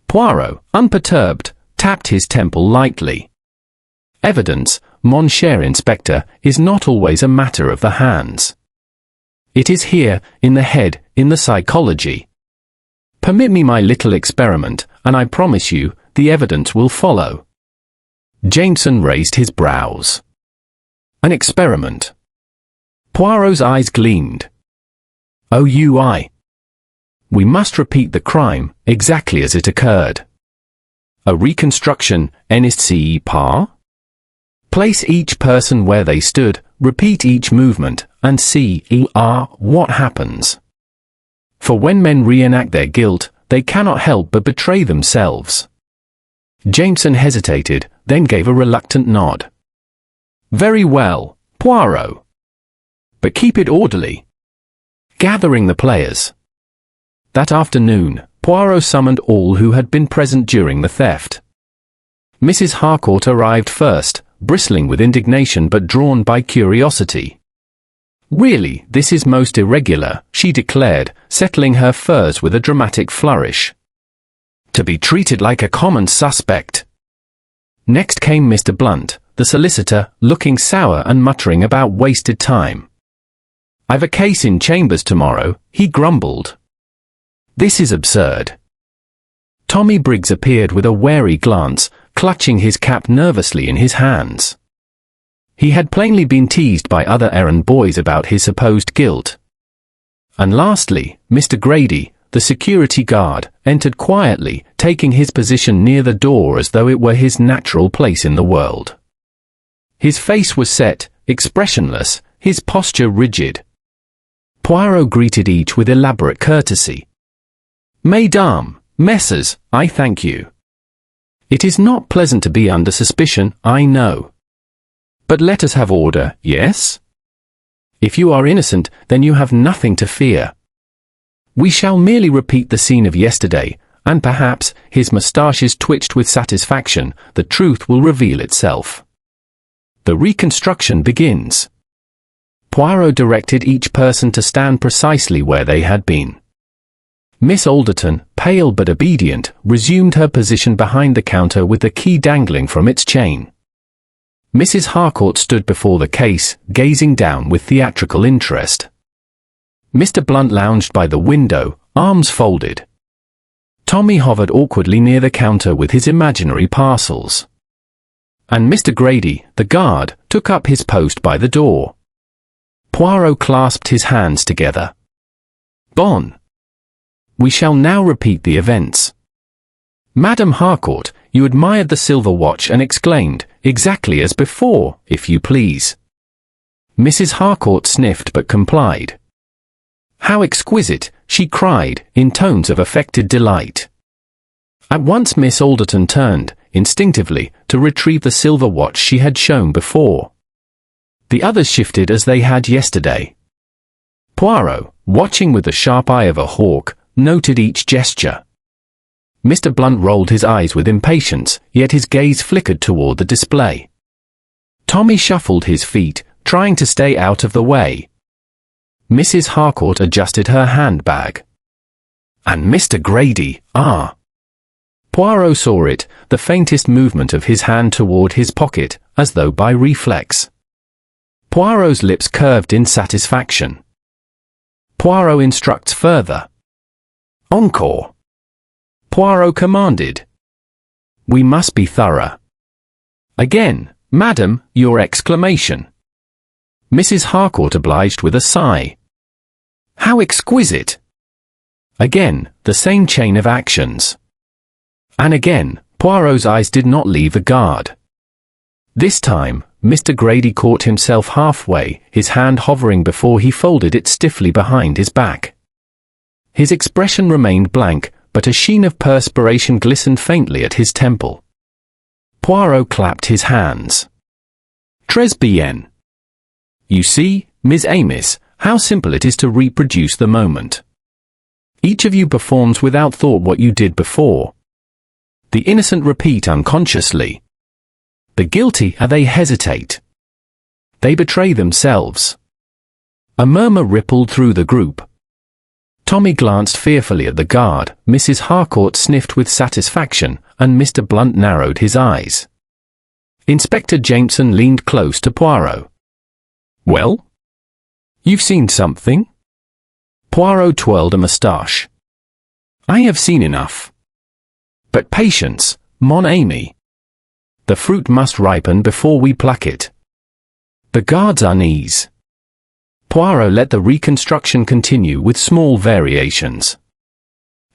Poirot, unperturbed, tapped his temple lightly. Evidence, mon cher inspector, is not always a matter of the hands. It is here, in the head, in the psychology. Permit me my little experiment, and I promise you, the evidence will follow. Jameson raised his brows. An experiment. Poirot's eyes gleamed. "Oh, we must repeat the crime, exactly as it occurred. A reconstruction, n'est-ce pas? Place each person where they stood, repeat each movement, and see what happens. For when men reenact their guilt, they cannot help but betray themselves." Jameson hesitated, then gave a reluctant nod. "Very well, Poirot. But keep it orderly." Gathering the players. That afternoon, Poirot summoned all who had been present during the theft. Mrs. Harcourt arrived first, bristling with indignation but drawn by curiosity. "Really, this is most irregular," she declared, settling her furs with a dramatic flourish. "To be treated like a common suspect." Next came Mr. Blunt, the solicitor, looking sour and muttering about wasted time. "I've a case in chambers tomorrow," he grumbled. "This is absurd." Tommy Briggs appeared with a wary glance, clutching his cap nervously in his hands. He had plainly been teased by other errand boys about his supposed guilt. And lastly, Mr. Grady, the security guard, entered quietly, taking his position near the door as though it were his natural place in the world. His face was set, expressionless, his posture rigid. Poirot greeted each with elaborate courtesy. "Mesdames, messieurs, I thank you. It is not pleasant to be under suspicion, I know. But let us have order, yes? If you are innocent, then you have nothing to fear. We shall merely repeat the scene of yesterday, and perhaps, his moustaches twitched with satisfaction, the truth will reveal itself. The reconstruction begins. Poirot directed each person to stand precisely where they had been. Miss Alderton, pale but obedient, resumed her position behind the counter with the key dangling from its chain. Mrs. Harcourt stood before the case, gazing down with theatrical interest. Mr. Blunt lounged by the window, arms folded. Tommy hovered awkwardly near the counter with his imaginary parcels. And Mr. Grady, the guard, took up his post by the door. Poirot clasped his hands together. Bon. We shall now repeat the events. Madame Harcourt, you admired the silver watch and exclaimed, exactly as before, if you please. Mrs. Harcourt sniffed but complied. How exquisite, she cried, in tones of affected delight. At once Miss Alderton turned, instinctively, to retrieve the silver watch she had shown before. The others shifted as they had yesterday. Poirot, watching with the sharp eye of a hawk, noted each gesture. Mr. Blunt rolled his eyes with impatience, yet his gaze flickered toward the display. Tommy shuffled his feet, trying to stay out of the way. Mrs. Harcourt adjusted her handbag. And Mr. Grady, ah! Poirot saw it, the faintest movement of his hand toward his pocket, as though by reflex. Poirot's lips curved in satisfaction. Poirot instructs further. Encore! Poirot commanded. We must be thorough. Again, madam, your exclamation. Mrs. Harcourt obliged with a sigh. How exquisite! Again, the same chain of actions. And again, Poirot's eyes did not leave the guard. This time, Mr. Grady caught himself halfway, his hand hovering before he folded it stiffly behind his back. His expression remained blank, but a sheen of perspiration glistened faintly at his temple. Poirot clapped his hands. Très bien. You see, Miss Amos, how simple it is to reproduce the moment. Each of you performs without thought what you did before. The innocent repeat unconsciously. The guilty, they hesitate. They betray themselves. A murmur rippled through the group. Tommy glanced fearfully at the guard, Mrs. Harcourt sniffed with satisfaction, and Mr. Blunt narrowed his eyes. Inspector Jameson leaned close to Poirot. Well? You've seen something? Poirot twirled a moustache. I have seen enough. But patience, mon ami. The fruit must ripen before we pluck it. The guard's unease. Poirot let the reconstruction continue with small variations.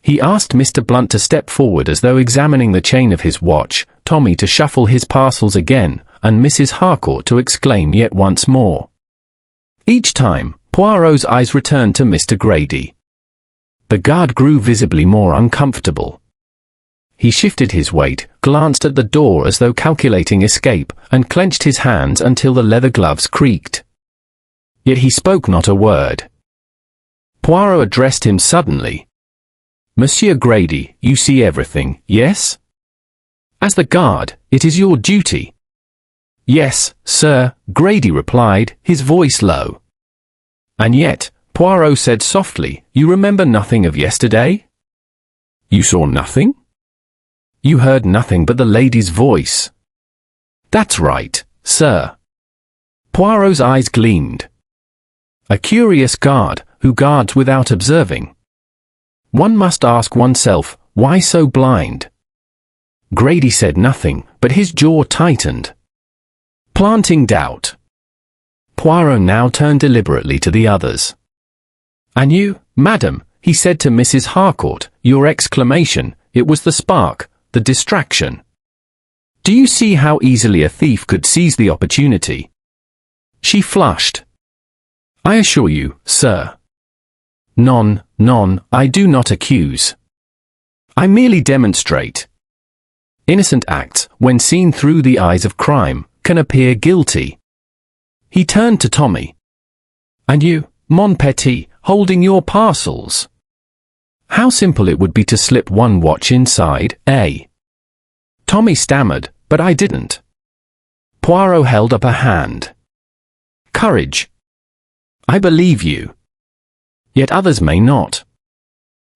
He asked Mr. Blunt to step forward as though examining the chain of his watch, Tommy to shuffle his parcels again, and Mrs. Harcourt to exclaim yet once more. Each time, Poirot's eyes returned to Mr. Grady. The guard grew visibly more uncomfortable. He shifted his weight, glanced at the door as though calculating escape, and clenched his hands until the leather gloves creaked. Yet he spoke not a word. Poirot addressed him suddenly. Monsieur Grady, you see everything, yes? As the guard, it is your duty. Yes, sir, Grady replied, his voice low. And yet, Poirot said softly, you remember nothing of yesterday? You saw nothing? You heard nothing but the lady's voice. That's right, sir. Poirot's eyes gleamed. A curious guard, who guards without observing. One must ask oneself, why so blind? Grady said nothing, but his jaw tightened. Planting doubt. Poirot now turned deliberately to the others. And you, madam, he said to Mrs. Harcourt, your exclamation, it was the spark, the distraction. Do you see how easily a thief could seize the opportunity? She flushed. I assure you, sir. Non, I do not accuse. I merely demonstrate. Innocent acts, when seen through the eyes of crime, can appear guilty. He turned to Tommy. And you, mon petit, holding your parcels. How simple it would be to slip one watch inside, eh? Tommy stammered, but I didn't. Poirot held up a hand. Courage. I believe you. Yet others may not.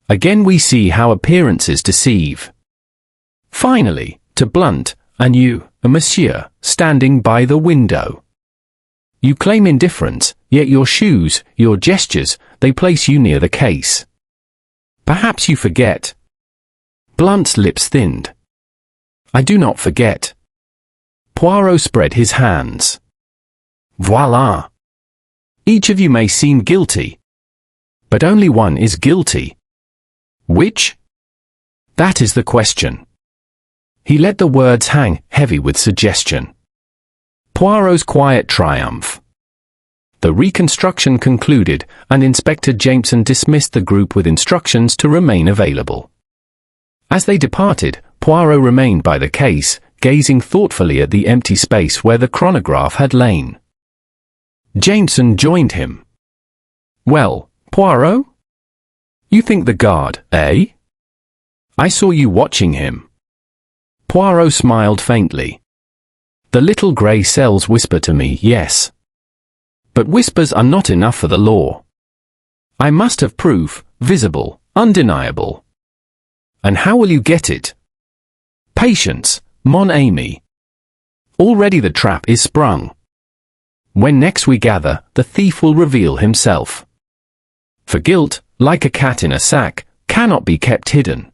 Again we see how appearances deceive. Finally, to Blunt, and you, monsieur, standing by the window. You claim indifference, yet your shoes, your gestures, they place you near the case. Perhaps you forget. Blunt's lips thinned. I do not forget. Poirot spread his hands. Voila! Each of you may seem guilty. But only one is guilty. Which? That is the question. He let the words hang, heavy with suggestion. Poirot's quiet triumph. The reconstruction concluded, and Inspector Jameson dismissed the group with instructions to remain available. As they departed, Poirot remained by the case, gazing thoughtfully at the empty space where the chronograph had lain. Jameson joined him. Well, Poirot? You think the guard, eh? I saw you watching him. Poirot smiled faintly. The little grey cells whisper to me, yes. But whispers are not enough for the law. I must have proof, visible, undeniable. And how will you get it? Patience, mon ami. Already the trap is sprung. When next we gather, the thief will reveal himself. For guilt, like a cat in a sack, cannot be kept hidden.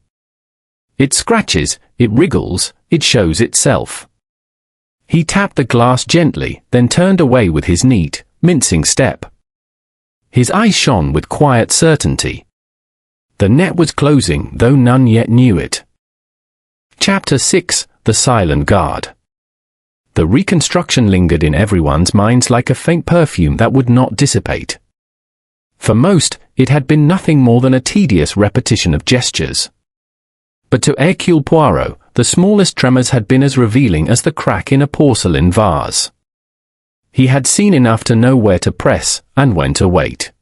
It scratches, it wriggles, it shows itself. He tapped the glass gently, then turned away with his neat, mincing step. His eyes shone with quiet certainty. The net was closing, though none yet knew it. Chapter 6: The Silent Guard. The reconstruction lingered in everyone's minds like a faint perfume that would not dissipate. For most, it had been nothing more than a tedious repetition of gestures. But to Hercule Poirot, the smallest tremors had been as revealing as the crack in a porcelain vase. He had seen enough to know where to press, and when to wait.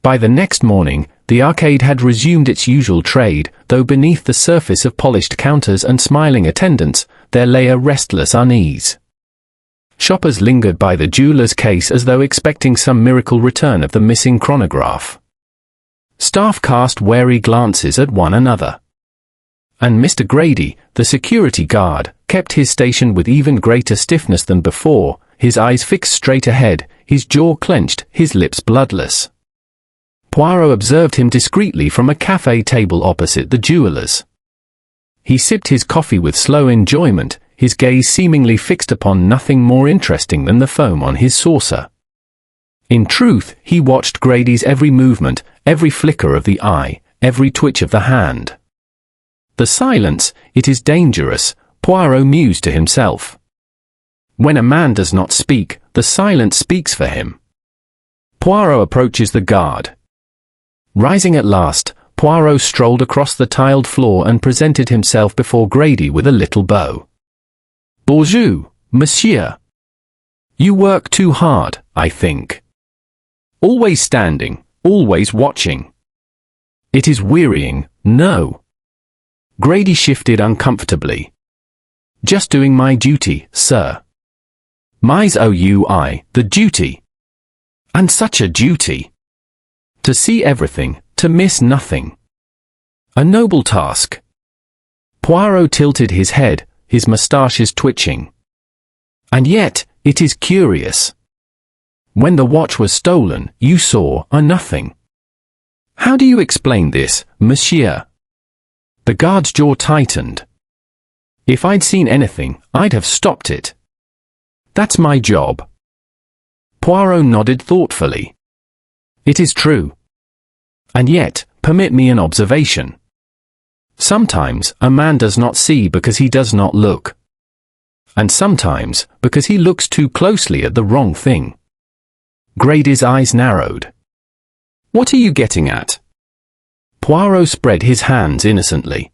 By the next morning, the arcade had resumed its usual trade, though beneath the surface of polished counters and smiling attendants, there lay a restless unease. Shoppers lingered by the jeweller's case as though expecting some miracle return of the missing chronograph. Staff cast wary glances at one another. And Mr. Grady, the security guard, kept his station with even greater stiffness than before, his eyes fixed straight ahead, his jaw clenched, his lips bloodless. Poirot observed him discreetly from a café table opposite the jeweller's. He sipped his coffee with slow enjoyment, his gaze seemingly fixed upon nothing more interesting than the foam on his saucer. In truth, he watched Grady's every movement, every flicker of the eye, every twitch of the hand. The silence, it is dangerous, Poirot mused to himself. When a man does not speak, the silence speaks for him. Poirot approaches the guard. Rising at last, Poirot strolled across the tiled floor and presented himself before Grady with a little bow. Bonjour, monsieur. You work too hard, I think. Always standing, always watching. It is wearying, no. Grady shifted uncomfortably. Just doing my duty, sir. Mais oui, the duty. And such a duty. To see everything, to miss nothing. A noble task. Poirot tilted his head, his moustaches twitching. And yet, it is curious. When the watch was stolen, you saw a nothing. How do you explain this, monsieur? The guard's jaw tightened. If I'd seen anything, I'd have stopped it. That's my job. Poirot nodded thoughtfully. It is true. And yet, permit me an observation. Sometimes, a man does not see because he does not look. And sometimes, because he looks too closely at the wrong thing. Grady's eyes narrowed. What are you getting at? Poirot spread his hands innocently.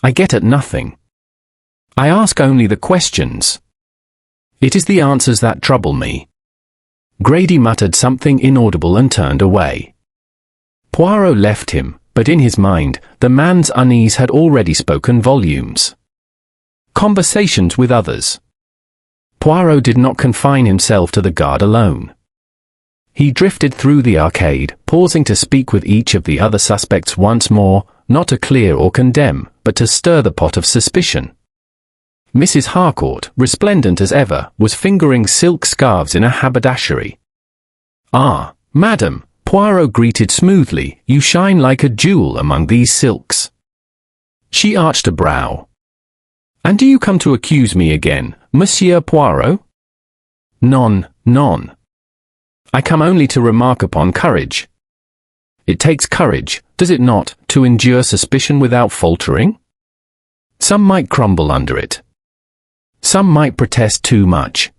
I get at nothing. I ask only the questions. It is the answers that trouble me. Grady muttered something inaudible and turned away. Poirot left him, but in his mind, the man's unease had already spoken volumes. Conversations with others. Poirot did not confine himself to the guard alone. He drifted through the arcade, pausing to speak with each of the other suspects once more, not to clear or condemn, but to stir the pot of suspicion. Mrs. Harcourt, resplendent as ever, was fingering silk scarves in a haberdashery. "Ah, madam," Poirot greeted smoothly, "you shine like a jewel among these silks." She arched a brow. "And do you come to accuse me again, Monsieur Poirot?" Non. I come only to remark upon courage. It takes courage, does it not, to endure suspicion without faltering? Some might crumble under it. Some might protest too much.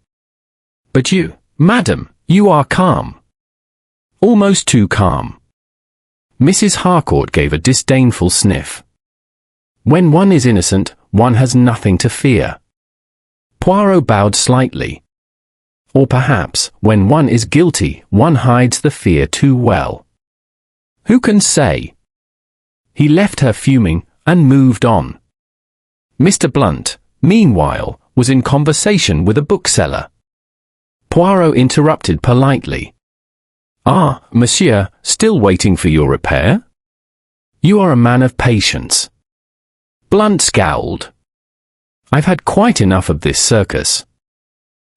But you, madam, you are calm. Almost too calm. Mrs. Harcourt gave a disdainful sniff. When one is innocent, one has nothing to fear. Poirot bowed slightly. Or perhaps, when one is guilty, one hides the fear too well. Who can say? He left her fuming, and moved on. Mr. Blunt, meanwhile, was in conversation with a bookseller. Poirot interrupted politely. "Ah, monsieur, still waiting for your repair? You are a man of patience." Blunt scowled. "I've had quite enough of this circus.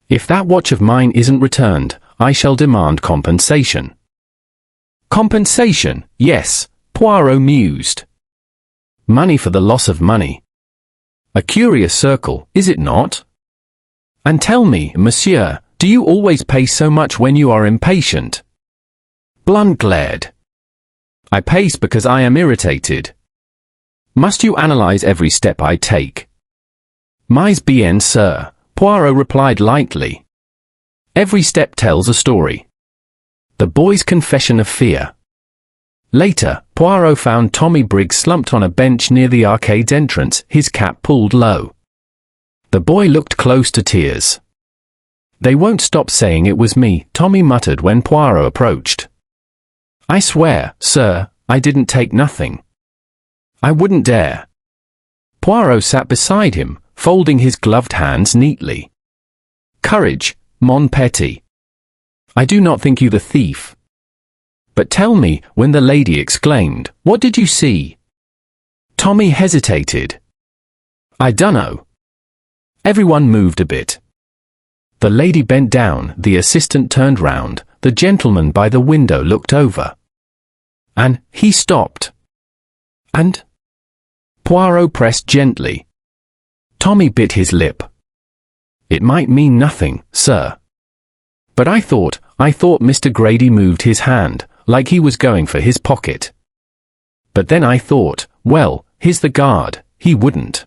If that watch of mine isn't returned, I shall demand compensation." Compensation, yes, Poirot mused. Money for the loss of money. A curious circle, is it not? And tell me, monsieur, do you always pay so much when you are impatient? Blunt glared. I pace because I am irritated. Must you analyze every step I take? Mais bien, sir, Poirot replied lightly. Every step tells a story. The boy's confession of fear. Later, Poirot found Tommy Briggs slumped on a bench near the arcade's entrance, his cap pulled low. The boy looked close to tears. They won't stop saying it was me, Tommy muttered when Poirot approached. I swear, sir, I didn't take nothing. I wouldn't dare. Poirot sat beside him, folding his gloved hands neatly. Courage, mon petit. I do not think you the thief. But tell me, when the lady exclaimed, what did you see? Tommy hesitated. I dunno. Everyone moved a bit. The lady bent down, the assistant turned round, the gentleman by the window looked over. And he stopped. And? Poirot pressed gently. Tommy bit his lip. It might mean nothing, sir. But I thought Mr. Grady moved his hand, like he was going for his pocket. But then I thought, well, he's the guard, he wouldn't.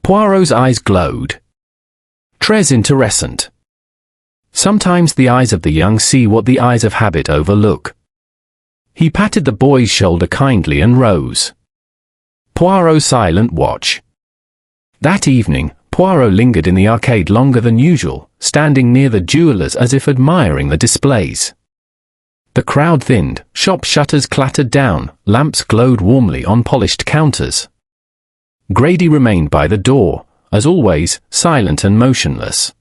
Poirot's eyes glowed. Très intéressant. Sometimes the eyes of the young see what the eyes of habit overlook. He patted the boy's shoulder kindly and rose. Poirot's silent watch. That evening, Poirot lingered in the arcade longer than usual, standing near the jeweller's as if admiring the displays. The crowd thinned, shop shutters clattered down, lamps glowed warmly on polished counters. Grady remained by the door, as always, silent and motionless.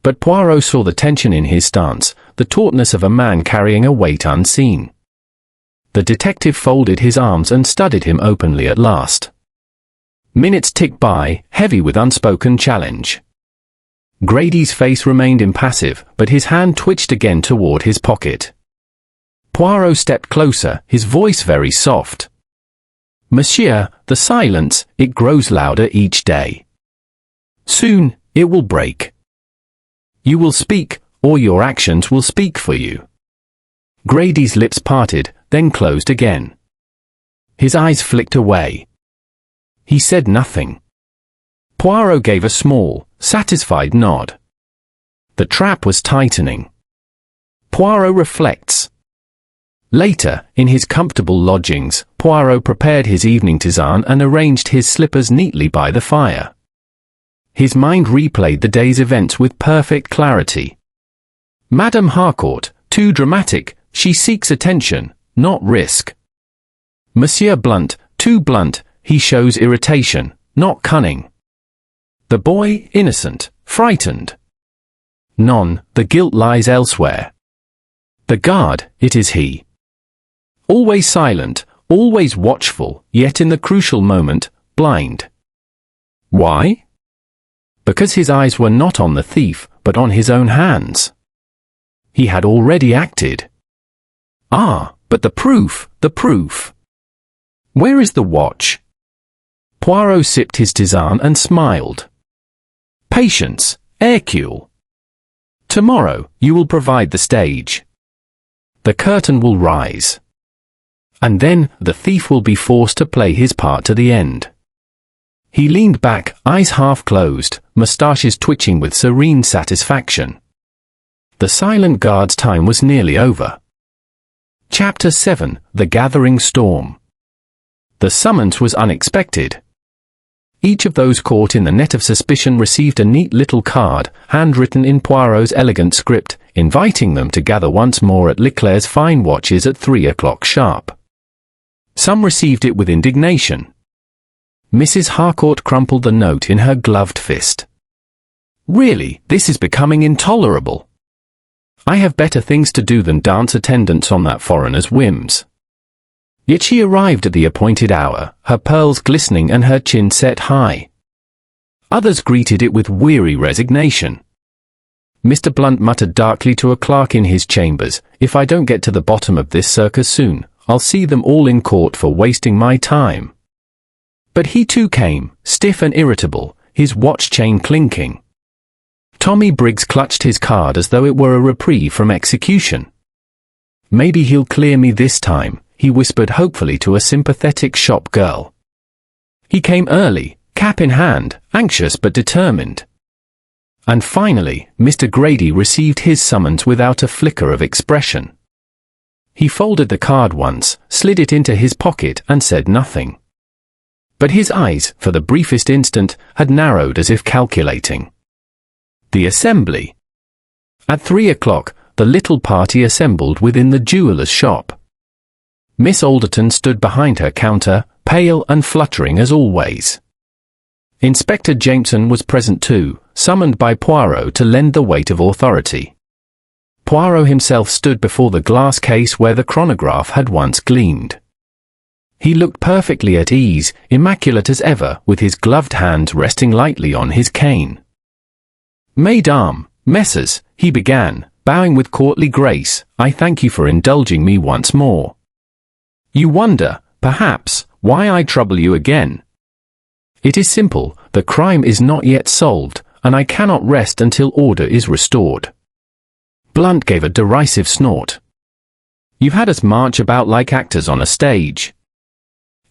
But Poirot saw the tension in his stance, the tautness of a man carrying a weight unseen. The detective folded his arms and studied him openly at last. Minutes ticked by, heavy with unspoken challenge. Grady's face remained impassive, but his hand twitched again toward his pocket. Poirot stepped closer, his voice very soft. Monsieur, the silence, it grows louder each day. Soon, it will break. You will speak, or your actions will speak for you. Grady's lips parted, then closed again. His eyes flicked away. He said nothing. Poirot gave a small, satisfied nod. The trap was tightening. Poirot reflects. Later, in his comfortable lodgings, Poirot prepared his evening tisane and arranged his slippers neatly by the fire. His mind replayed the day's events with perfect clarity. Madame Harcourt, too dramatic, she seeks attention, not risk. Monsieur Blunt, too blunt, he shows irritation, not cunning. The boy, innocent, frightened. None, the guilt lies elsewhere. The guard, it is he. Always silent, always watchful, yet in the crucial moment, blind. Why? Because his eyes were not on the thief, but on his own hands. He had already acted. Ah, but the proof, the proof. Where is the watch? Poirot sipped his tisane and smiled. Patience, Hercule. Tomorrow, you will provide the stage. The curtain will rise. And then, the thief will be forced to play his part to the end. He leaned back, eyes half closed, moustaches twitching with serene satisfaction. The silent guard's time was nearly over. Chapter 7, The Gathering Storm. The summons was unexpected. Each of those caught in the net of suspicion received a neat little card, handwritten in Poirot's elegant script, inviting them to gather once more at Leclerc's fine watches at 3 o'clock sharp. Some received it with indignation. Mrs. Harcourt crumpled the note in her gloved fist. Really, this is becoming intolerable. I have better things to do than dance attendance on that foreigner's whims. Yet she arrived at the appointed hour, her pearls glistening and her chin set high. Others greeted it with weary resignation. Mr. Blunt muttered darkly to a clerk in his chambers, "If I don't get to the bottom of this circus soon, I'll see them all in court for wasting my time." But he too came, stiff and irritable, his watch chain clinking. Tommy Briggs clutched his card as though it were a reprieve from execution. "Maybe he'll clear me this time," he whispered hopefully to a sympathetic shop girl. He came early, cap in hand, anxious but determined. And finally, Mr. Grady received his summons without a flicker of expression. He folded the card once, slid it into his pocket and said nothing. But his eyes, for the briefest instant, had narrowed as if calculating. The assembly. At 3 o'clock, the little party assembled within the jeweller's shop. Miss Alderton stood behind her counter, pale and fluttering as always. Inspector Jameson was present too, summoned by Poirot to lend the weight of authority. Poirot himself stood before the glass case where the chronograph had once gleamed. He looked perfectly at ease, immaculate as ever, with his gloved hands resting lightly on his cane. "Mesdames, messieurs," he began, bowing with courtly grace, "I thank you for indulging me once more. You wonder, perhaps, why I trouble you again. It is simple, the crime is not yet solved, and I cannot rest until order is restored." Blunt gave a derisive snort. "You've had us march about like actors on a stage.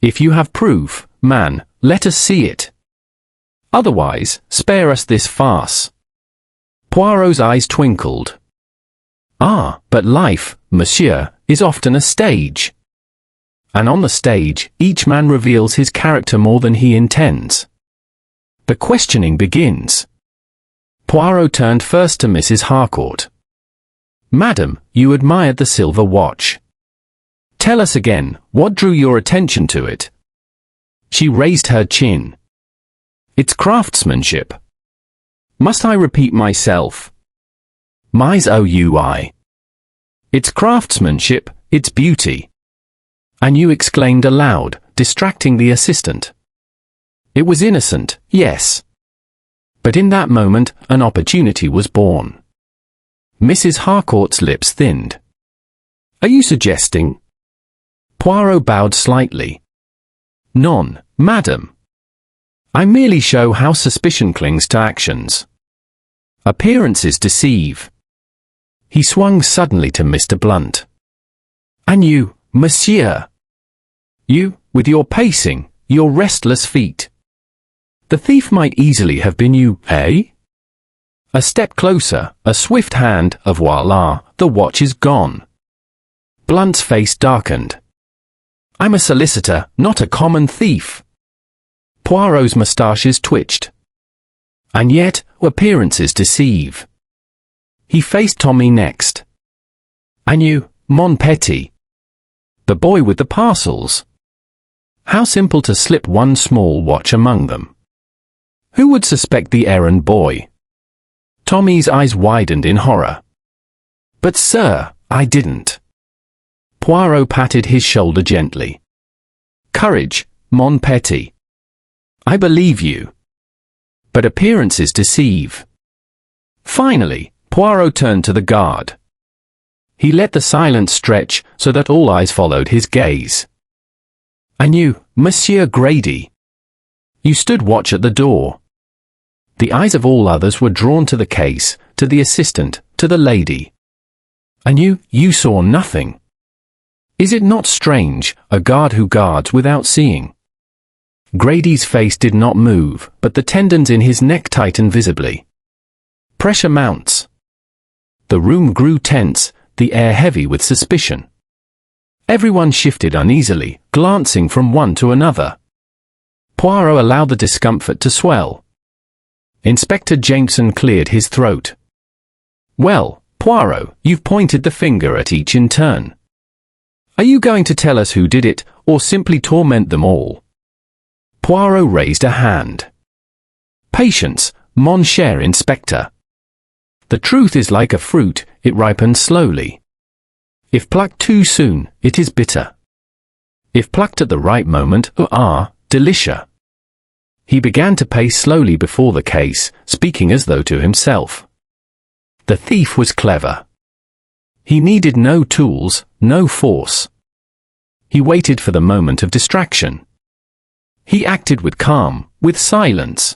If you have proof, man, let us see it. Otherwise, spare us this farce." Poirot's eyes twinkled. "Ah, but life, monsieur, is often a stage. And on the stage, each man reveals his character more than he intends. The questioning begins." Poirot turned first to Mrs. Harcourt. "Madam, you admired the silver watch. Tell us again, what drew your attention to it?" She raised her chin. "Its craftsmanship. Must I repeat myself? Mise OUI. Its craftsmanship, its beauty." And you exclaimed aloud, distracting the assistant. It was innocent, yes. But in that moment, an opportunity was born. Mrs. Harcourt's lips thinned. "Are you suggesting?" Poirot bowed slightly. "Non, madam. I merely show how suspicion clings to actions. Appearances deceive." He swung suddenly to Mr. Blunt. "And you, monsieur? You, with your pacing, your restless feet. The thief might easily have been you, eh? A step closer, a swift hand, voila, the watch is gone." Blunt's face darkened. "I'm a solicitor, not a common thief." Poirot's moustaches twitched. "And yet, appearances deceive. He faced Tommy next. "And you, mon petit? The boy with the parcels. How simple to slip one small watch among them. Who would suspect the errand boy?" Tommy's eyes widened in horror. "But sir, I didn't." Poirot patted his shoulder gently. "Courage, mon petit. I believe you. But appearances deceive." Finally, Poirot turned to the guard. He let the silence stretch so that all eyes followed his gaze. "And you, Monsieur Grady? You stood watch at the door." The eyes of all others were drawn to the case, to the assistant, to the lady. "And you saw nothing? Is it not strange, a guard who guards without seeing?" Grady's face did not move, but the tendons in his neck tightened visibly. Pressure mounts. The room grew tense, the air heavy with suspicion. Everyone shifted uneasily, glancing from one to another. Poirot allowed the discomfort to swell. Inspector Jameson cleared his throat. "Well, Poirot, you've pointed the finger at each in turn. Are you going to tell us who did it, or simply torment them all?" Poirot raised a hand. "Patience, mon cher inspector. The truth is like a fruit, it ripens slowly. If plucked too soon, it is bitter. If plucked at the right moment, delicious." He began to pace slowly before the case, speaking as though to himself. The thief was clever. He needed no tools, no force. He waited for the moment of distraction. He acted with calm, with silence.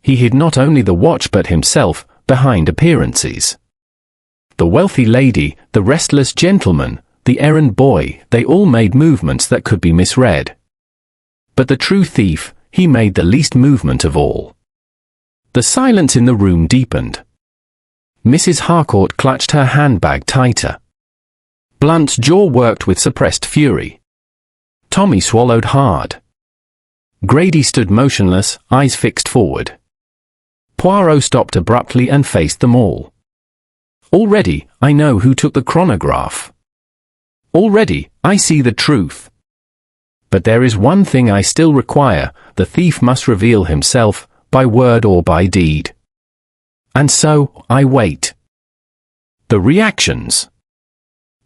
He hid not only the watch but himself, behind appearances. The wealthy lady, the restless gentleman, the errand boy, they all made movements that could be misread. But the true thief, he made the least movement of all. The silence in the room deepened. Mrs. Harcourt clutched her handbag tighter. Blunt's jaw worked with suppressed fury. Tommy swallowed hard. Grady stood motionless, eyes fixed forward. Poirot stopped abruptly and faced them all. "Already, I know who took the chronograph. Already, I see the truth. But there is one thing I still require, the thief must reveal himself, by word or by deed. And so, I wait." The reactions.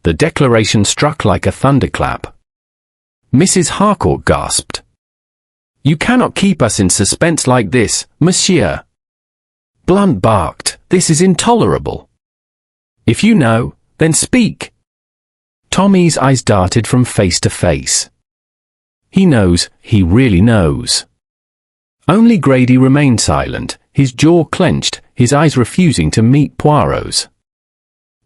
The declaration struck like a thunderclap. Mrs. Harcourt gasped. "You cannot keep us in suspense like this, monsieur." Blunt barked, "This is intolerable. If you know, then speak." Tommy's eyes darted from face to face. He knows, he really knows. Only Grady remained silent, his jaw clenched, his eyes refusing to meet Poirot's.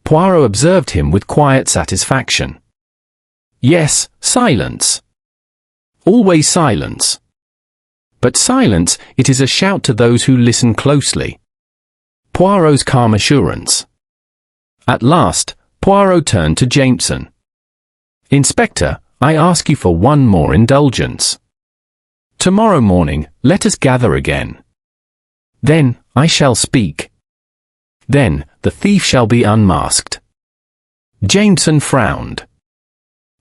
Poirot observed him with quiet satisfaction. Yes, silence. Always silence. But silence, it is a shout to those who listen closely. Poirot's calm assurance. At last, Poirot turned to Jameson. "Inspector, I ask you for one more indulgence. Tomorrow morning, let us gather again. Then, I shall speak. Then, the thief shall be unmasked." Jameson frowned.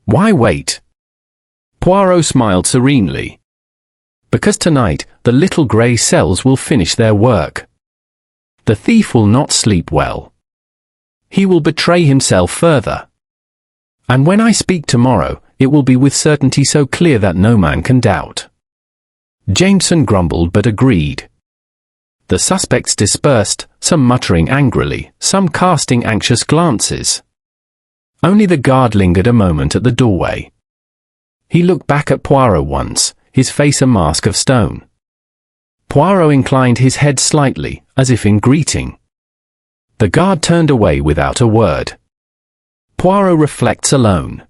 "Why wait?" Poirot smiled serenely. "Because tonight, the little grey cells will finish their work. The thief will not sleep well. He will betray himself further. And when I speak tomorrow, it will be with certainty so clear that no man can doubt." Jameson grumbled but agreed. The suspects dispersed, some muttering angrily, some casting anxious glances. Only the guard lingered a moment at the doorway. He looked back at Poirot once, his face a mask of stone. Poirot inclined his head slightly, as if in greeting. The guard turned away without a word. Poirot reflects alone.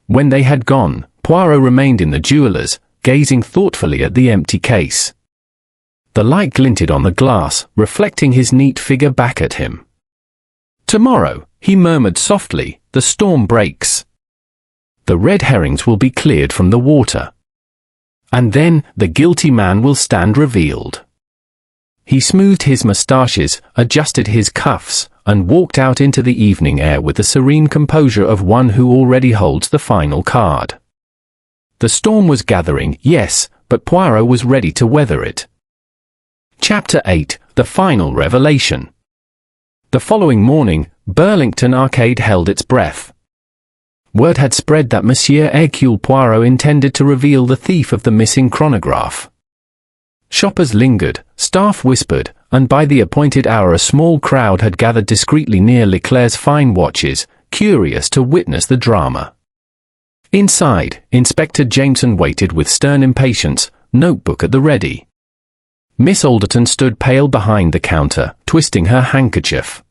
When they had gone, Poirot remained in the jeweller's, gazing thoughtfully at the empty case. The light glinted on the glass, reflecting his neat figure back at him. "Tomorrow," he murmured softly, "the storm breaks. The red herrings will be cleared from the water. And then, the guilty man will stand revealed." He smoothed his moustaches, adjusted his cuffs, and walked out into the evening air with the serene composure of one who already holds the final card. The storm was gathering, yes, but Poirot was ready to weather it. Chapter 8: The Final Revelation. The following morning, Burlington Arcade held its breath. Word had spread that Monsieur Hercule Poirot intended to reveal the thief of the missing chronograph. Shoppers lingered, staff whispered, and by the appointed hour a small crowd had gathered discreetly near Leclerc's fine watches, curious to witness the drama. Inside, Inspector Jameson waited with stern impatience, notebook at the ready. Miss Alderton stood pale behind the counter, twisting her handkerchief.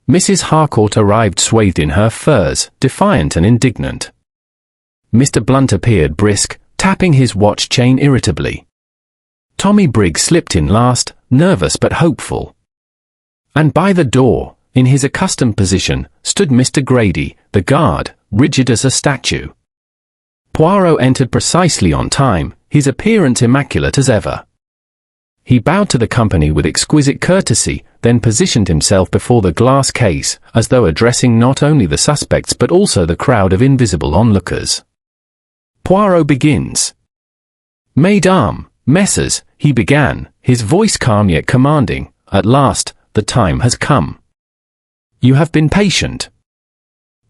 Mrs. Harcourt arrived swathed in her furs, defiant and indignant. Mr. Blunt appeared brisk, tapping his watch chain irritably. Tommy Briggs slipped in last, nervous but hopeful. And by the door, in his accustomed position, stood Mr. Grady, the guard, rigid as a statue. Poirot entered precisely on time, his appearance immaculate as ever. He bowed to the company with exquisite courtesy, then positioned himself before the glass case, as though addressing not only the suspects but also the crowd of invisible onlookers. Poirot begins. Mesdames, Messrs, he began, his voice calm yet commanding. At last, the time has come. You have been patient.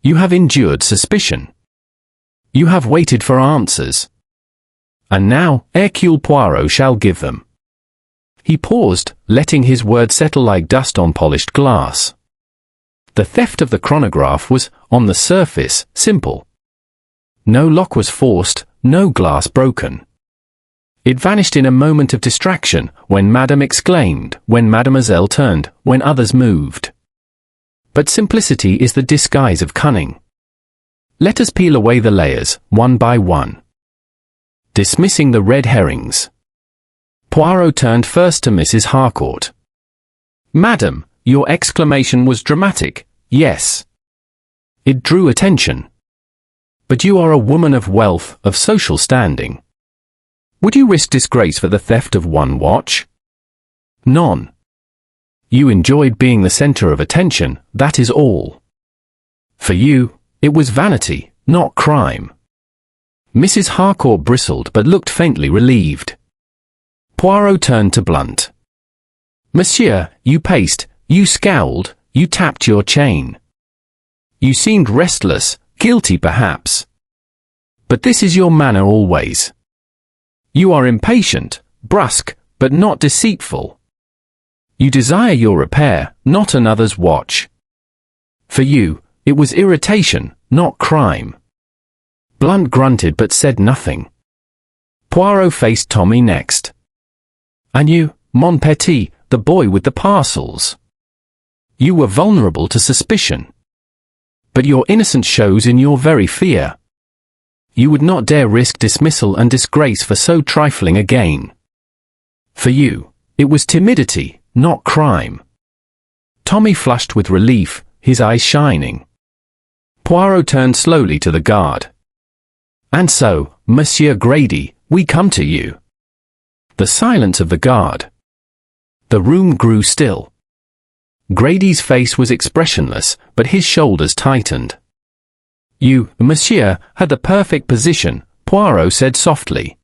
You have endured suspicion. You have waited for answers. And now, Hercule Poirot shall give them. He paused, letting his words settle like dust on polished glass. The theft of the chronograph was, on the surface, simple. No lock was forced, no glass broken. It vanished in a moment of distraction, when Madame exclaimed, when Mademoiselle turned, when others moved. But simplicity is the disguise of cunning. Let us peel away the layers, one by one. Dismissing the red herrings. Poirot turned first to Mrs. Harcourt. Madam, your exclamation was dramatic, yes. It drew attention. But you are a woman of wealth, of social standing. Would you risk disgrace for the theft of one watch? None. You enjoyed being the center of attention, that is all. For you, it was vanity, not crime. Mrs. Harcourt bristled but looked faintly relieved. Poirot turned to Blunt. Monsieur, you paced, you scowled, you tapped your chain. You seemed restless, guilty perhaps. But this is your manner always. You are impatient, brusque, but not deceitful. You desire your repair, not another's watch. For you, it was irritation, not crime. Blunt grunted but said nothing. Poirot faced Tommy next. And you, mon petit, the boy with the parcels. You were vulnerable to suspicion. But your innocence shows in your very fear. You would not dare risk dismissal and disgrace for so trifling a gain. For you, it was timidity, not crime. Tommy flushed with relief, his eyes shining. Poirot turned slowly to the guard. And so, Monsieur Grady, we come to you. The silence of the guard. The room grew still. Grady's face was expressionless, but his shoulders tightened. You, monsieur, had the perfect position, Poirot said softly.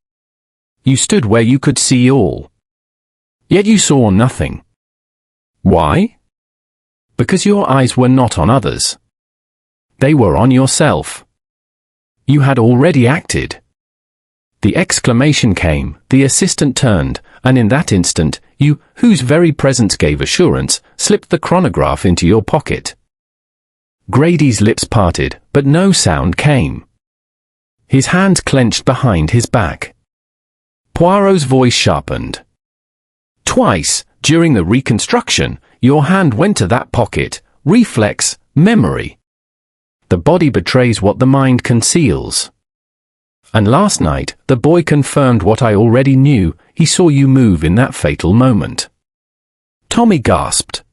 You stood where you could see all. Yet you saw nothing. Why? Because your eyes were not on others. They were on yourself. You had already acted. The exclamation came, the assistant turned, and in that instant, you, whose very presence gave assurance, slipped the chronograph into your pocket. Grady's lips parted, but no sound came. His hands clenched behind his back. Poirot's voice sharpened. Twice, during the reconstruction, your hand went to that pocket, reflex, memory. The body betrays what the mind conceals. And last night, the boy confirmed what I already knew, he saw you move in that fatal moment. Tommy gasped.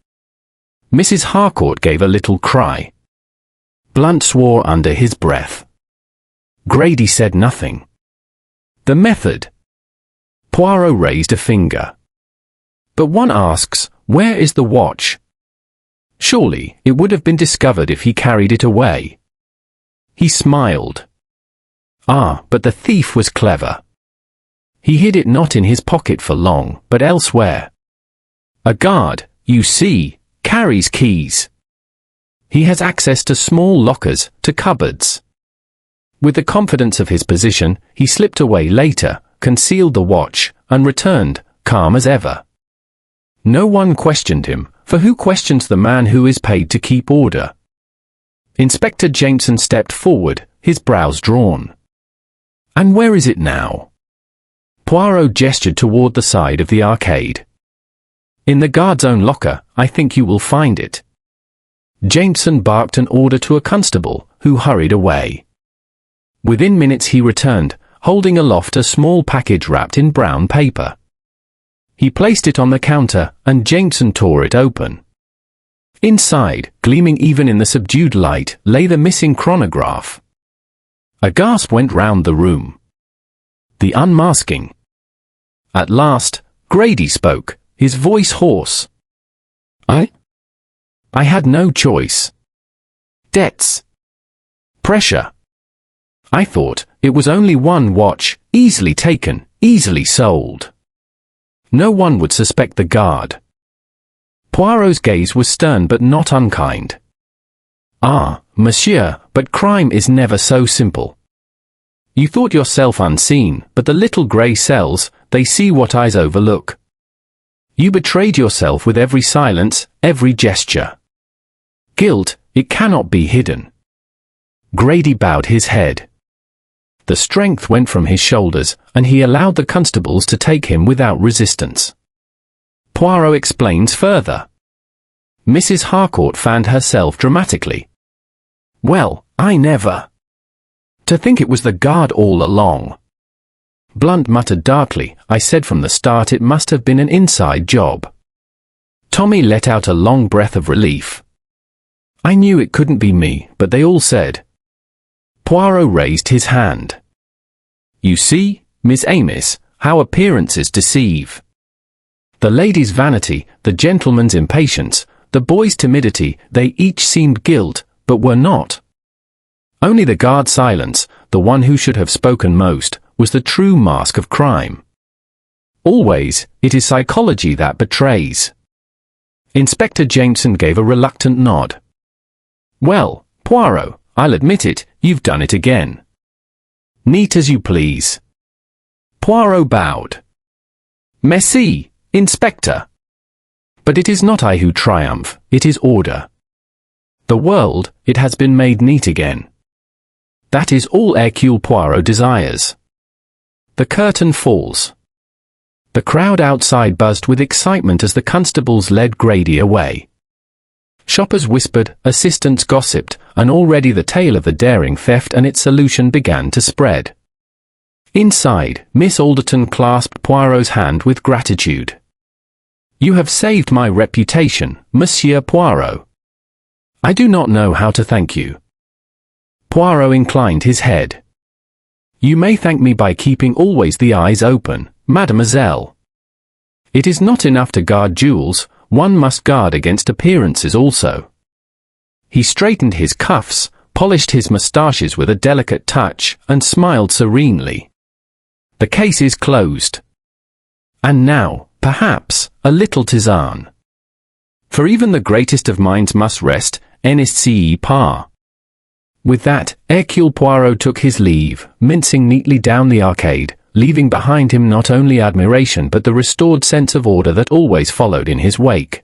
Mrs. Harcourt gave a little cry. Blunt swore under his breath. Grady said nothing. The method. Poirot raised a finger. But one asks, where is the watch? Surely, it would have been discovered if he carried it away. He smiled. Ah, but the thief was clever. He hid it not in his pocket for long, but elsewhere. A guard, you see, carries keys. He has access to small lockers, to cupboards. With the confidence of his position, he slipped away later, concealed the watch, and returned, calm as ever. No one questioned him, for who questions the man who is paid to keep order? Inspector Jameson stepped forward, his brows drawn. And where is it now? Poirot gestured toward the side of the arcade. In the guard's own locker, I think you will find it. Jameson barked an order to a constable, who hurried away. Within minutes he returned, holding aloft a small package wrapped in brown paper. He placed it on the counter, and Jameson tore it open. Inside, gleaming even in the subdued light, lay the missing chronograph. A gasp went round the room. The unmasking. At last, Grady spoke, his voice hoarse. I had no choice. Debts. Pressure. I thought it was only one watch, easily taken, easily sold. No one would suspect the guard. Poirot's gaze was stern but not unkind. Ah, monsieur, but crime is never so simple. You thought yourself unseen, but the little grey cells, they see what eyes overlook. You betrayed yourself with every silence, every gesture. Guilt, it cannot be hidden. Grady bowed his head. The strength went from his shoulders, and he allowed the constables to take him without resistance. Poirot explains further. Mrs. Harcourt fanned herself dramatically. Well, I never. To think it was the guard all along. Blunt muttered darkly, I said from the start it must have been an inside job. Tommy let out a long breath of relief. I knew it couldn't be me, but they all said. Poirot raised his hand. You see, Miss Amos, how appearances deceive. The lady's vanity, the gentleman's impatience, the boy's timidity, they each seemed guilt, but were not. Only the guard's silence, the one who should have spoken most, was the true mask of crime. Always, it is psychology that betrays. Inspector Jameson gave a reluctant nod. Well, Poirot, I'll admit it, you've done it again. Neat as you please. Poirot bowed. Merci, Inspector. But it is not I who triumph, it is order. The world, it has been made neat again. That is all Hercule Poirot desires. The curtain falls. The crowd outside buzzed with excitement as the constables led Grady away. Shoppers whispered, assistants gossiped, and already the tale of the daring theft and its solution began to spread. Inside, Miss Alderton clasped Poirot's hand with gratitude. You have saved my reputation, Monsieur Poirot. I do not know how to thank you. Poirot inclined his head. You may thank me by keeping always the eyes open, mademoiselle. It is not enough to guard jewels, one must guard against appearances also. He straightened his cuffs, polished his moustaches with a delicate touch, and smiled serenely. The case is closed. And now, perhaps, a little tisane. For even the greatest of minds must rest, NSCE par. With that, Hercule Poirot took his leave, mincing neatly down the arcade, leaving behind him not only admiration but the restored sense of order that always followed in his wake.